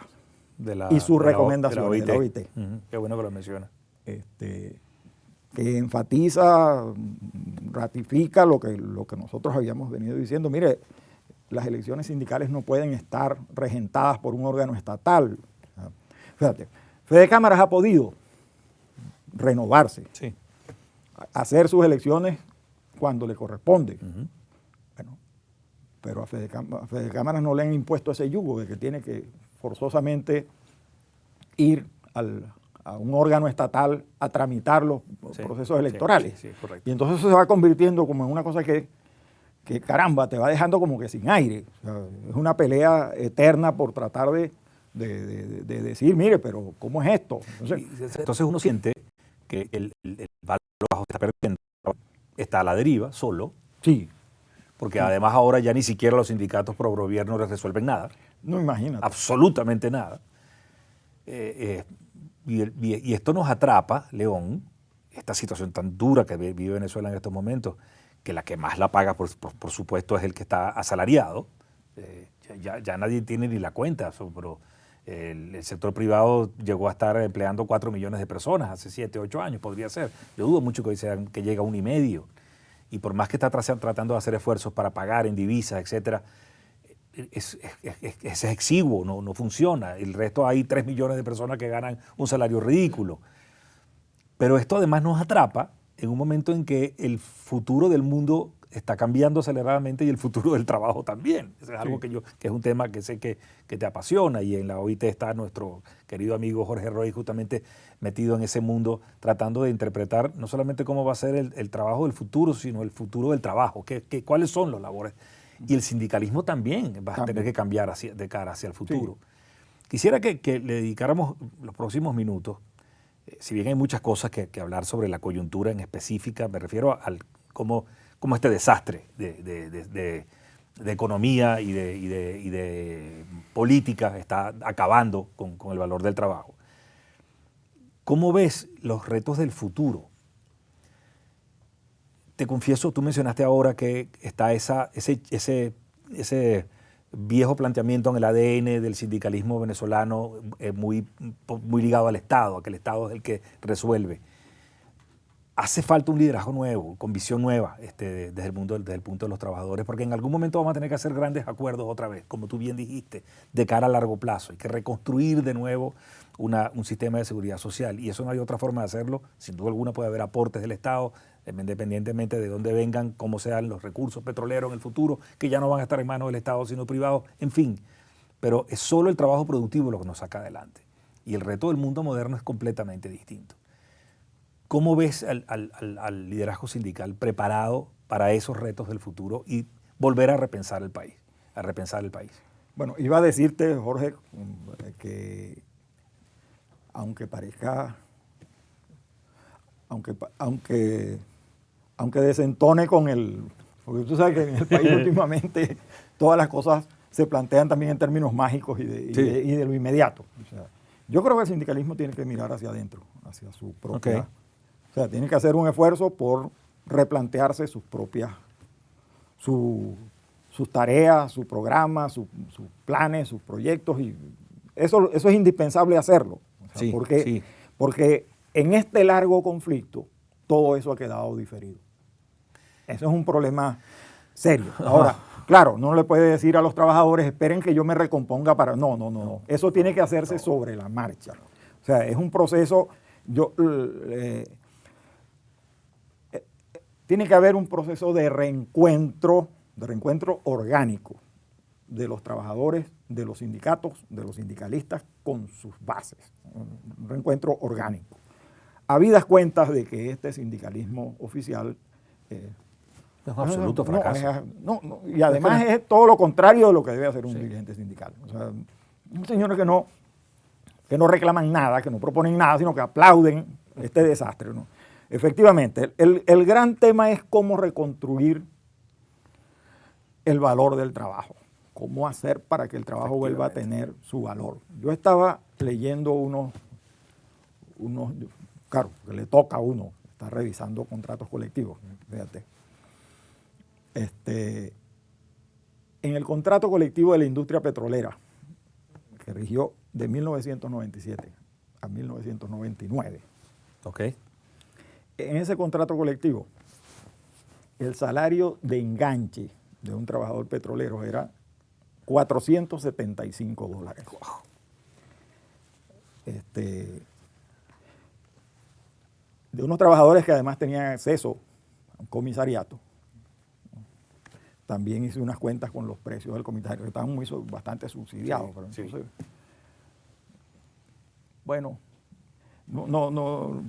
y sus recomendaciones de la OIT, qué bueno que lo menciona, que enfatiza, ratifica lo que nosotros habíamos venido diciendo. Mire, las elecciones sindicales no pueden estar regentadas por un órgano estatal. Fíjate, Fede Cámaras ha podido renovarse, hacer sus elecciones cuando le corresponde. Bueno, pero a Fede Cámaras no le han impuesto ese yugo de que tiene que forzosamente ir a un órgano estatal a tramitar los procesos electorales. Sí, correcto. Y entonces eso se va convirtiendo como en una cosa que caramba, te va dejando como que sin aire. O sea, es una pelea eterna por tratar de decir, mire, pero ¿cómo es esto? Entonces uno siente que el valor bajo está perdiendo, está a la deriva, solo. Sí. Porque además ahora ya ni siquiera los sindicatos pro gobierno resuelven nada. No, imagínate. Absolutamente nada. Y esto nos atrapa, León, esta situación tan dura que vive Venezuela en estos momentos, que la que más la paga, por supuesto, es el que está asalariado. Ya nadie tiene ni la cuenta, pero el sector privado llegó a estar empleando 4 millones de personas hace 7, 8 años, podría ser. Yo dudo mucho que llegue a 1,5 millones. Y por más que está tratando de hacer esfuerzos para pagar en divisas, etcétera, es exiguo, no funciona. El resto hay 3 millones de personas que ganan un salario ridículo. Pero esto además nos atrapa en un momento en que el futuro del mundo está cambiando aceleradamente y el futuro del trabajo también. Eso es algo que es un tema que sé que te apasiona, y en la OIT está nuestro querido amigo Jorge Roy justamente metido en ese mundo, tratando de interpretar no solamente cómo va a ser el trabajo del futuro, sino el futuro del trabajo, cuáles son los labores. Y el sindicalismo también va a tener que cambiar de cara hacia el futuro. Sí. Quisiera que le dedicáramos los próximos minutos, si bien hay muchas cosas que hablar sobre la coyuntura en específica, me refiero a cómo este desastre de economía y de política está acabando con el valor del trabajo. ¿Cómo ves los retos del futuro? Te confieso, tú mencionaste ahora que está ese viejo planteamiento en el ADN del sindicalismo venezolano, muy ligado al Estado, a que el Estado es el que resuelve. Hace falta un liderazgo nuevo, con visión nueva desde el punto de los trabajadores, porque en algún momento vamos a tener que hacer grandes acuerdos otra vez, como tú bien dijiste, de cara a largo plazo. Hay que reconstruir de nuevo un sistema de seguridad social, y eso no hay otra forma de hacerlo. Sin duda alguna puede haber aportes del Estado, independientemente de dónde vengan, cómo sean los recursos petroleros en el futuro, que ya no van a estar en manos del Estado sino privados, en fin. Pero es solo el trabajo productivo lo que nos saca adelante. Y el reto del mundo moderno es completamente distinto. ¿Cómo ves al liderazgo sindical preparado para esos retos del futuro y volver a repensar el país? Bueno, iba a decirte, Jorge, que aunque desentone con porque tú sabes que en el país últimamente todas las cosas se plantean también en términos mágicos y de lo inmediato. O sea, yo creo que el sindicalismo tiene que mirar hacia adentro, hacia su propia... Ok. O sea, tiene que hacer un esfuerzo por replantearse sus tareas, su programa, sus planes, sus proyectos, y eso es indispensable hacerlo. O sea, porque en este largo conflicto todo eso ha quedado diferido. Eso es un problema serio. Ahora, claro, no le puede decir a los trabajadores, esperen que yo me recomponga para... No. Eso tiene que hacerse sobre la marcha. O sea, es un proceso... tiene que haber un proceso de reencuentro orgánico de los trabajadores, de los sindicatos, de los sindicalistas con sus bases. Un reencuentro orgánico. Habidas cuentas de que este sindicalismo oficial... es un absoluto fracaso. Y además es todo lo contrario de lo que debe hacer un dirigente sindical. O sea, unos señores que no reclaman nada, que no proponen nada, sino que aplauden este desastre, ¿no? Efectivamente, el gran tema es cómo reconstruir el valor del trabajo. Cómo hacer para que el trabajo vuelva a tener su valor. Yo estaba leyendo unos claro, que le toca a uno estar revisando contratos colectivos, fíjate. En el contrato colectivo de la industria petrolera, que rigió de 1997 a 1999, Okay. en ese contrato colectivo, el salario de enganche de un trabajador petrolero era $475. Wow. De unos trabajadores que además tenían acceso a un comisariato. También hice unas cuentas con los precios del comisariato, que estaban bastante subsidiados. Pero entonces, bueno, no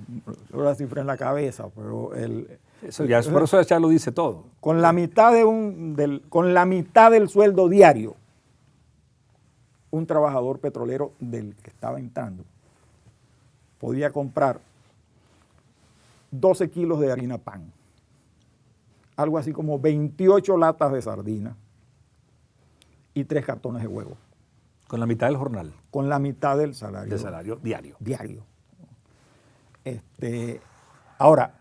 la cifra en la cabeza, pero por eso ya lo dice todo. Con la mitad del sueldo diario, un trabajador petrolero del que estaba entrando podía comprar 12 kilos de harina pan, algo así como 28 latas de sardina y 3 cartones de huevo. Con la mitad del jornal. Con la mitad del salario. De salario diario. Diario. Ahora,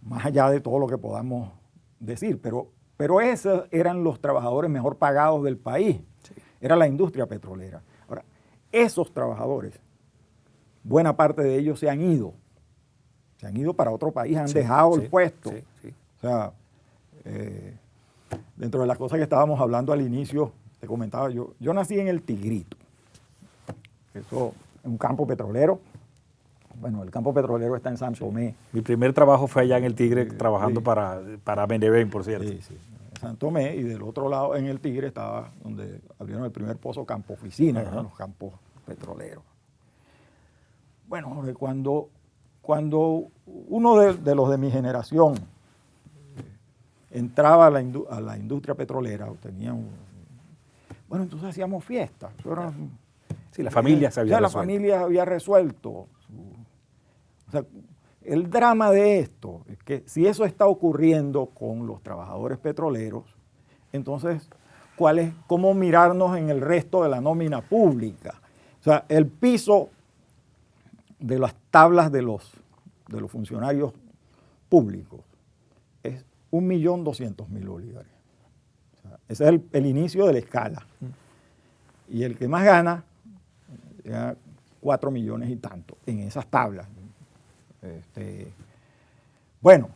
más allá de todo lo que podamos decir, pero esos eran los trabajadores mejor pagados del país. Sí. Era la industria petrolera. Ahora, esos trabajadores, buena parte de ellos se han ido para otro país, han dejado el puesto. Sí. O sea, dentro de las cosas que estábamos hablando al inicio, te comentaba, yo nací en el Tigrito. Eso es un campo petrolero. Bueno, el campo petrolero está en San Tomé. Mi primer trabajo fue allá en el Tigre, trabajando para Benevén, por cierto. Sí. En San Tomé, y del otro lado en el Tigre estaba donde abrieron el primer pozo campo oficina, eran los campos petroleros. Bueno, cuando uno de los de mi generación entraba a la industria petrolera, bueno, entonces hacíamos fiestas. Sí, la familia se había resuelto. La familia había resuelto. O sea, el drama de esto es que si eso está ocurriendo con los trabajadores petroleros, entonces, ¿cómo mirarnos en el resto de la nómina pública? O sea, el piso de las tablas de los funcionarios públicos es 1.200.000 bolívares. O sea, ese es el inicio de la escala. Y el que más gana, ya 4 millones y tanto en esas tablas. Bueno,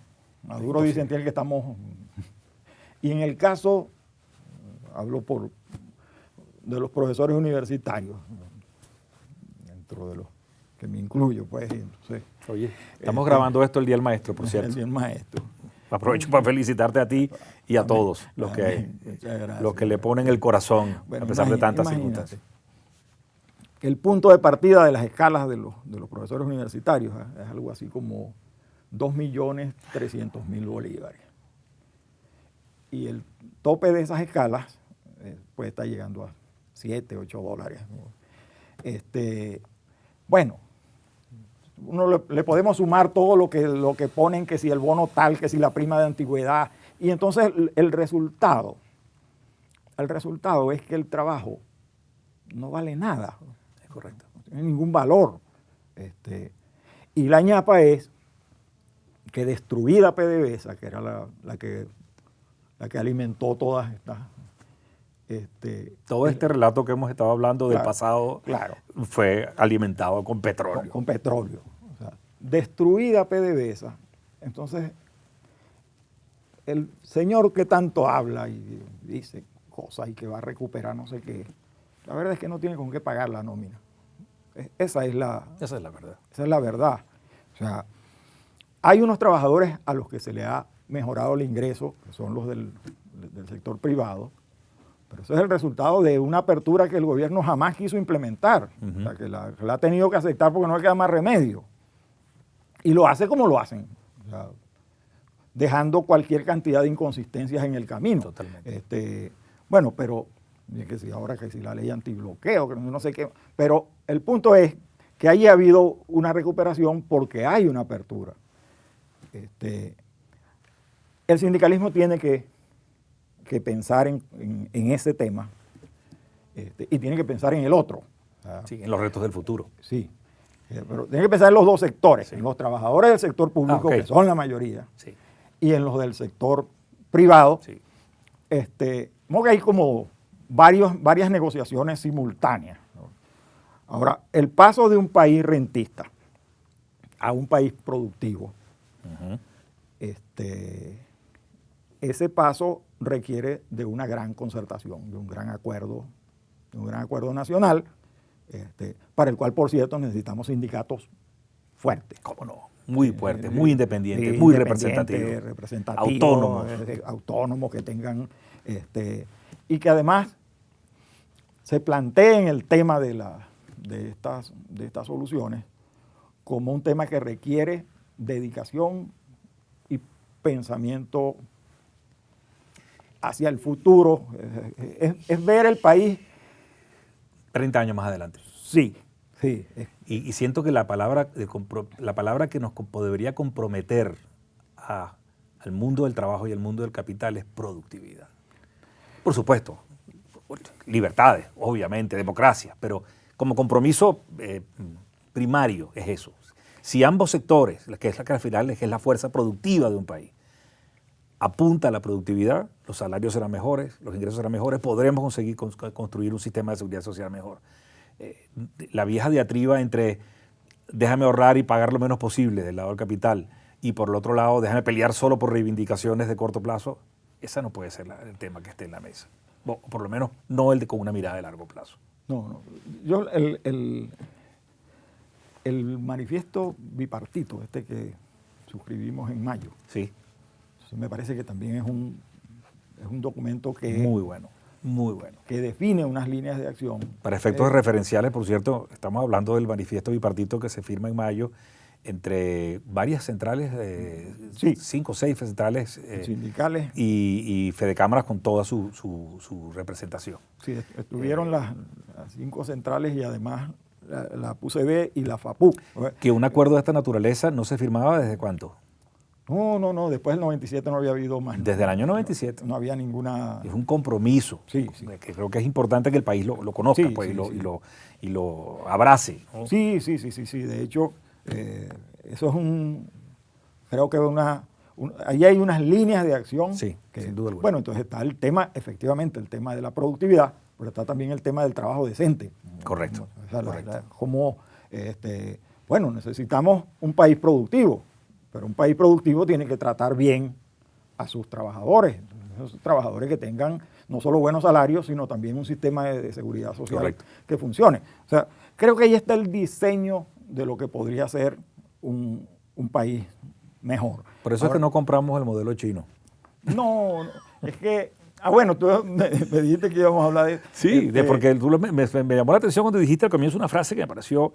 Maduro dice en que estamos... Y en el caso, hablo de los profesores universitarios, dentro de los que me incluyo, pues. Entonces, oye, estamos grabando esto el Día del Maestro, por cierto. El Día del Maestro. Aprovecho para felicitarte a ti y a todos los que le ponen el corazón, a pesar de tantas circunstancias. El punto de partida de las escalas de los profesores universitarios es algo así como 2.300.000 bolívares. Y el tope de esas escalas puede estar llegando a 7, 8 dólares. Bueno, uno le podemos sumar todo lo que ponen, que si el bono tal, que si la prima de antigüedad, Y entonces el resultado es que el trabajo no vale nada. Es correcto. No tiene ningún valor. Y la ñapa es que destruida PDVSA, que era la que alimentó todas estas... Todo este relato que hemos estado hablando del pasado fue alimentado con petróleo. Con petróleo. O sea, destruida PDVSA. Entonces, el señor que tanto habla y dice cosas y que va a recuperar no sé qué, la verdad es que no tiene con qué pagar la nómina. Esa es la verdad. Esa es la verdad. O sea, hay unos trabajadores a los que se le ha mejorado el ingreso, que son los del sector privado, pero eso es el resultado de una apertura que el gobierno jamás quiso implementar, o sea, que la ha tenido que aceptar porque no le queda más remedio. Y lo hace como lo hacen, o sea, dejando cualquier cantidad de inconsistencias en el camino. Totalmente. Bueno, pero que si ahora que si la ley antibloqueo, que no sé qué, pero el punto es que ahí ha habido una recuperación porque hay una apertura. El sindicalismo tiene que pensar en ese tema y tiene que pensar en el otro. Sí, en los retos del futuro. Sí, pero tiene que pensar en los dos sectores, en los trabajadores del sector público, que son la mayoría, y en los del sector privado. Sí. Como que hay como varias negociaciones simultáneas, ¿no? Ahora, el paso de un país rentista a un país productivo, ese paso requiere de una gran concertación, de un gran acuerdo nacional, para el cual, por cierto, necesitamos sindicatos fuertes. ¿Cómo no? Muy fuertes, muy independientes, muy representativos. Autónomos que tengan, y que además se planteen el tema de estas soluciones como un tema que requiere dedicación y pensamiento hacia el futuro, es ver el país 30 años más adelante. Sí. Y siento que la palabra que nos debería comprometer al mundo del trabajo y al mundo del capital es productividad. Por supuesto, libertades, obviamente, democracia, pero como compromiso primario es eso. Si ambos sectores, que es la que al final es la fuerza productiva de un país, apunta a la productividad, los salarios serán mejores, los ingresos serán mejores, podremos conseguir construir un sistema de seguridad social mejor. La vieja diatriba entre déjame ahorrar y pagar lo menos posible del lado del capital y por el otro lado déjame pelear solo por reivindicaciones de corto plazo, esa no puede ser el tema que esté en la mesa. O por lo menos no el de con una mirada de largo plazo. No. Yo el manifiesto bipartito, que suscribimos en mayo, sí, me parece que también es un documento que muy bueno, que define unas líneas de acción. Para efectos referenciales, por cierto, estamos hablando del manifiesto bipartito que se firma en mayo entre varias centrales, 5 o 6 centrales sindicales y Fedecámaras con toda su representación. Sí, estuvieron las 5 centrales y además la PUCB y la FAPU. Que un acuerdo de esta naturaleza no se firmaba ¿desde cuánto? No, después del 97 no había habido más. Desde el año 97. No había ninguna... Es un compromiso, sí. Que creo que es importante que el país lo conozca y lo abrace, ¿no? Sí. De hecho, eso es creo que ahí hay unas líneas de acción. Sí, sin duda alguna. Bueno, entonces está efectivamente el tema de la productividad, pero está también el tema del trabajo decente. Correcto. Bueno, necesitamos un país productivo, pero un país productivo tiene que tratar bien a sus trabajadores. Esos trabajadores que tengan no solo buenos salarios, sino también un sistema de seguridad social que funcione. O sea, creo que ahí está el diseño de lo que podría ser un país mejor. Por eso es que no compramos el modelo chino. No, es que... bueno, tú me dijiste que íbamos a hablar de... Sí, porque me llamó la atención cuando dijiste al comienzo una frase que me pareció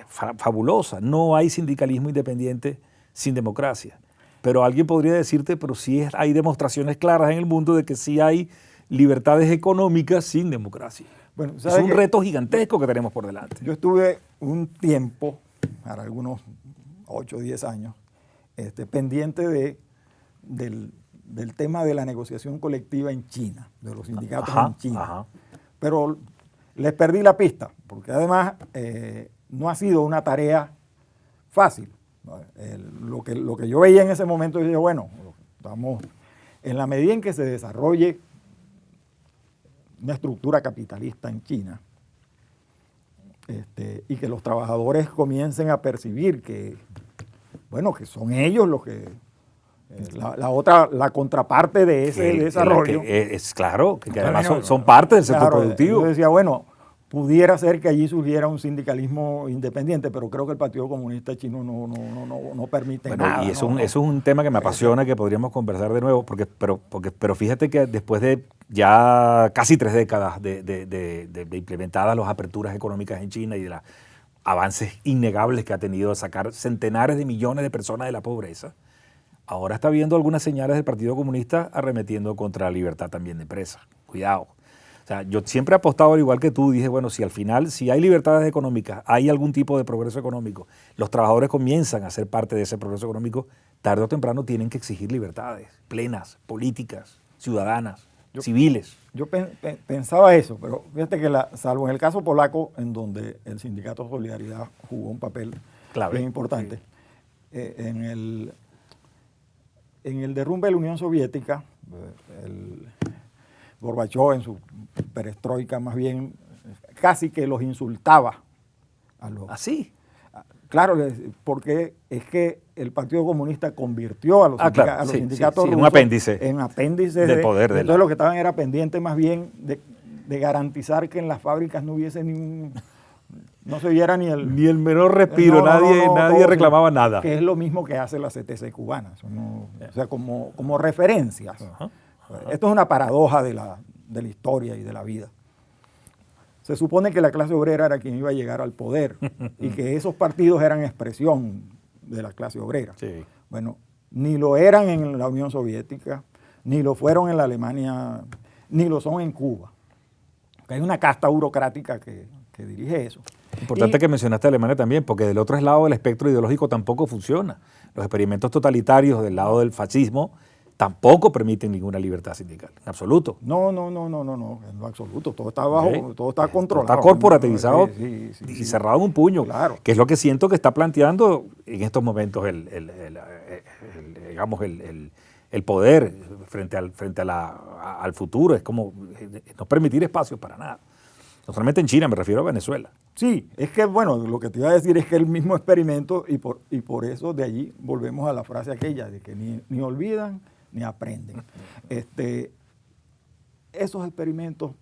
fabulosa. No hay sindicalismo independiente sin democracia. Pero alguien podría decirte, pero sí hay demostraciones claras en el mundo de que sí hay libertades económicas sin democracia. Bueno, es un reto gigantesco que tenemos por delante. Yo estuve un tiempo, para algunos 8 o 10 años, pendiente de del tema de la negociación colectiva en China, de los sindicatos Ajá, en China. ajá. Pero les perdí la pista, porque además no ha sido una tarea fácil. Lo que yo veía en ese momento, yo dije, bueno, estamos en la medida en que se desarrolle una estructura capitalista en China, y que los trabajadores comiencen a percibir que, bueno, que son ellos los que la contraparte de ese desarrollo. Es claro, que además Bueno, son parte del sector claro, productivo. Yo decía, bueno, pudiera ser que allí surgiera un sindicalismo independiente, pero creo que el Partido Comunista Chino no permite Bueno, nada. y eso es un tema que me apasiona, que podríamos conversar de nuevo, pero fíjate que después de ya casi 3 décadas de implementadas las aperturas económicas en China y de los avances innegables que ha tenido de sacar centenares de millones de personas de la pobreza, ahora está viendo algunas señales del Partido Comunista arremetiendo contra la libertad también de empresa. Cuidado. O sea, yo siempre he apostado, al igual que tú, dije, bueno, si al final, si hay libertades económicas, hay algún tipo de progreso económico, los trabajadores comienzan a ser parte de ese progreso económico, tarde o temprano tienen que exigir libertades plenas, políticas, ciudadanas, civiles. Yo pensaba eso, pero fíjate que salvo en el caso polaco, en donde el Sindicato Solidaridad jugó un papel Clave. bien importante, en el derrumbe de la Unión Soviética, Gorbachov en su perestroika más bien casi que los insultaba a los... ¿Así? Claro, porque es que el Partido Comunista convirtió a los, claro, a los sí, sindicatos sí, rusos un apéndice en apéndices del poder. Entonces lo que estaban era pendiente más bien de garantizar que en las fábricas no hubiese no se viera ni el menor respiro, nadie reclamaba nada. Que es lo mismo que hace la CTC cubana, o sea, como referencias. Ajá. Esto es una paradoja de la historia y de la vida. Se supone que la clase obrera era quien iba a llegar al poder y que esos partidos eran expresión de la clase obrera. Sí. Bueno, ni lo eran en la Unión Soviética, ni lo fueron en la Alemania, ni lo son en Cuba. Hay una casta burocrática que dirige eso. Importante que mencionaste a Alemania también, porque del otro lado del espectro ideológico tampoco funciona. Los experimentos totalitarios del lado del fascismo tampoco permiten ninguna libertad sindical, en absoluto. No, en lo absoluto. Todo está bajo, todo está controlado. Está corporativizado sí, y cerrado en un puño, claro. Que es lo que siento que está planteando en estos momentos el poder frente al futuro. Es como no permitir espacios para nada. No solamente en China, me refiero a Venezuela. Sí, es que, bueno, lo que te iba a decir es que el mismo experimento, y por eso de allí volvemos a la frase aquella, de que ni olvidan ni aprenden. Esos experimentos,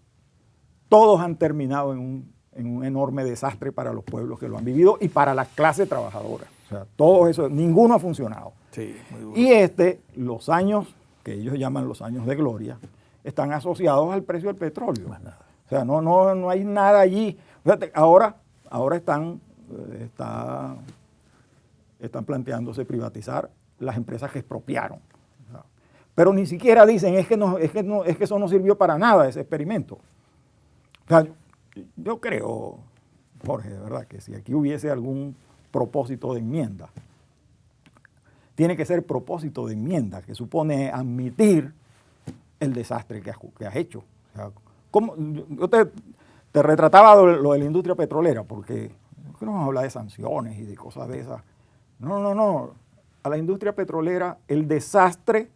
todos han terminado en un enorme desastre para los pueblos que lo han vivido y para la clase trabajadora. O sea, todo eso, ninguno ha funcionado. Sí, muy duro. Y los años, que ellos llaman los años de gloria, están asociados al precio del petróleo. Más nada. O sea, no hay nada allí. Fíjate, ahora están planteándose privatizar las empresas que expropiaron. O sea, pero ni siquiera dicen, es que eso no sirvió para nada, ese experimento. O sea, yo creo, Jorge, de verdad, que si aquí hubiese algún propósito de enmienda, tiene que ser propósito de enmienda, que supone admitir el desastre que has hecho. O sea, yo te retrataba lo de la industria petrolera, porque no vamos a hablar de sanciones y de cosas de esas. No. A la industria petrolera el desastre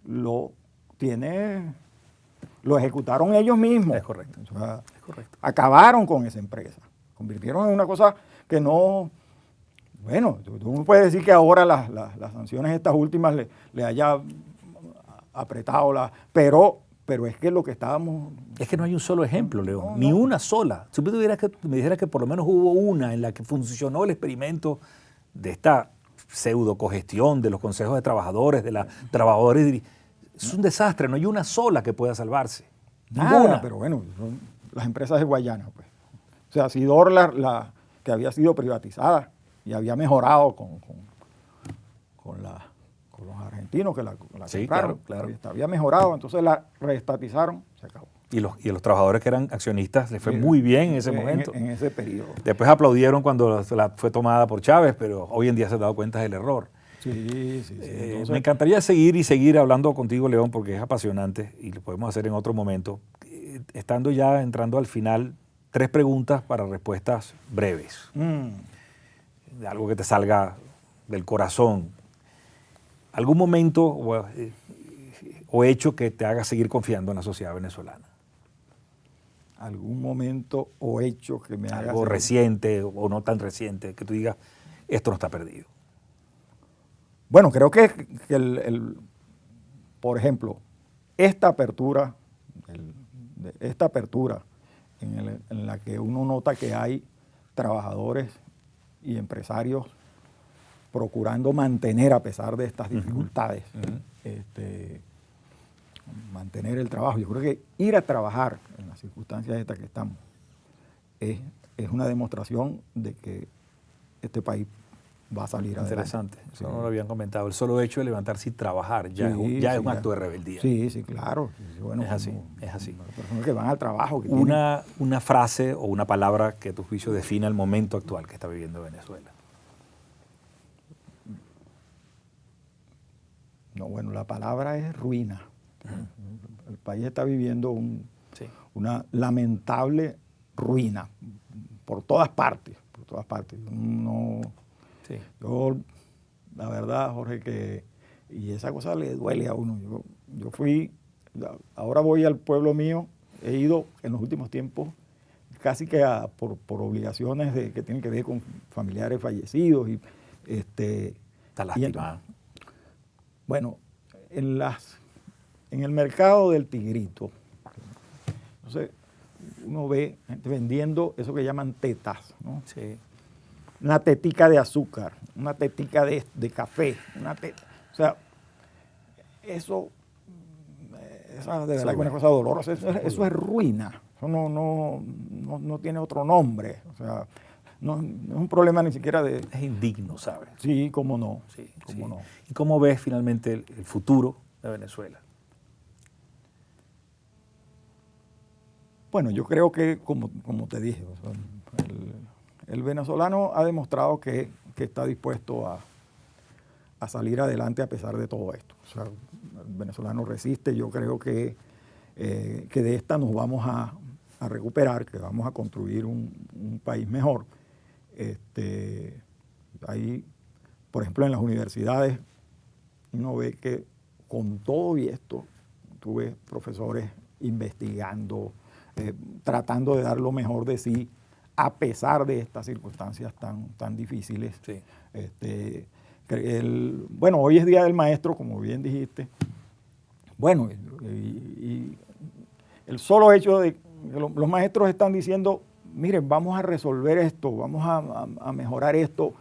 lo ejecutaron ellos mismos. Es correcto. O sea, Es correcto. acabaron con esa empresa. Convirtieron en una cosa que no... Bueno, uno puede decir que ahora las sanciones estas últimas le haya apretado pero es que lo que estábamos... Es que no hay un solo ejemplo, León, No. ni una sola. Si tú me dijeras que por lo menos hubo una en la que funcionó el experimento de esta pseudo cogestión de los consejos de trabajadores, de los trabajadores, es un desastre, no hay una sola que pueda salvarse. Ninguna. Pero bueno, son las empresas de Guayana, pues. O sea, Sidor, que había sido privatizada y había mejorado con los argentinos que la Sí, compraron. claro. Había mejorado, entonces la reestatizaron, se acabó. Y los trabajadores que eran accionistas les fue muy bien en ese momento. En ese periodo. Después aplaudieron cuando fue tomada por Chávez, pero hoy en día se han dado cuenta del error. Sí. Entonces, Me encantaría seguir hablando contigo, León, porque es apasionante y lo podemos hacer en otro momento. Estando ya entrando al final, 3 preguntas para respuestas breves. De algo que te salga del corazón. ¿Algún momento o hecho que te haga seguir confiando en la sociedad venezolana? algún momento o hecho que me haga... Algo reciente o no tan reciente, que tú digas, esto no está perdido. Bueno, creo que por ejemplo, esta apertura en la que uno nota que hay trabajadores y empresarios procurando mantener, a pesar de estas dificultades, mantener el trabajo. Yo creo que ir a trabajar en las circunstancias estas que estamos es una demostración de que este país va a salir adelante. Interesante, eso no lo habían comentado. El solo hecho de levantarse y trabajar ya es un acto de rebeldía. Sí, claro. Bueno, es así. Las personas que van al trabajo. Que una frase o una palabra que a tu juicio defina el momento actual que está viviendo Venezuela. No, bueno, la palabra es ruina. El país está viviendo una lamentable ruina por todas partes. Yo, la verdad, Jorge, y esa cosa le duele a uno. Yo ahora voy al pueblo mío, he ido en los últimos tiempos casi que por obligaciones que tienen que ver con familiares fallecidos. Está lastimado. Bueno, en el mercado del Tigrito, entonces uno ve gente vendiendo eso que llaman tetas, ¿no? Sí. Una tetica de azúcar, una tetica de café, o sea, eso de verdad que es una cosa dolorosa, eso es ruina, eso no tiene otro nombre, o sea, no es un problema ni siquiera de... Es indigno, ¿sabes? Sí, cómo no. No. ¿Y cómo ves finalmente el futuro de Venezuela? Bueno, yo creo que, como te dije, o sea, el venezolano ha demostrado que está dispuesto a salir adelante a pesar de todo esto. O sea, el venezolano resiste. Yo creo que de esta nos vamos a recuperar, que vamos a construir un país mejor. Ahí, por ejemplo, en las universidades, uno ve que con todo y esto, tú ves profesores investigando, tratando de dar lo mejor de sí, a pesar de estas circunstancias tan difíciles. Sí. Bueno, hoy es Día del Maestro, como bien dijiste. Bueno, y el solo hecho de que los maestros están diciendo, miren, vamos a resolver esto, vamos a mejorar esto,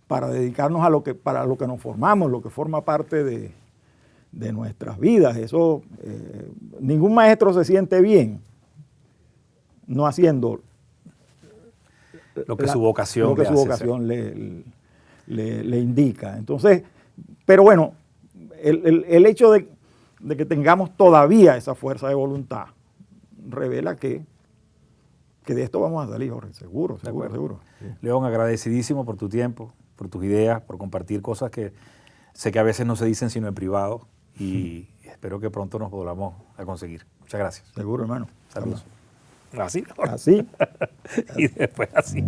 para dedicarnos para lo que nos formamos, lo que forma parte de nuestras vidas. Eso, ningún maestro se siente bien no haciendo lo que su vocación le indica. Entonces, pero bueno, el hecho de que tengamos todavía esa fuerza de voluntad revela que de esto vamos a salir, Jorge, seguro. Sí. León, agradecidísimo por tu tiempo, por tus ideas, por compartir cosas que sé que a veces no se dicen sino en privado, y espero que pronto nos volvamos a conseguir. Muchas gracias. Seguro, hermano. Saludos. Así. Y después así.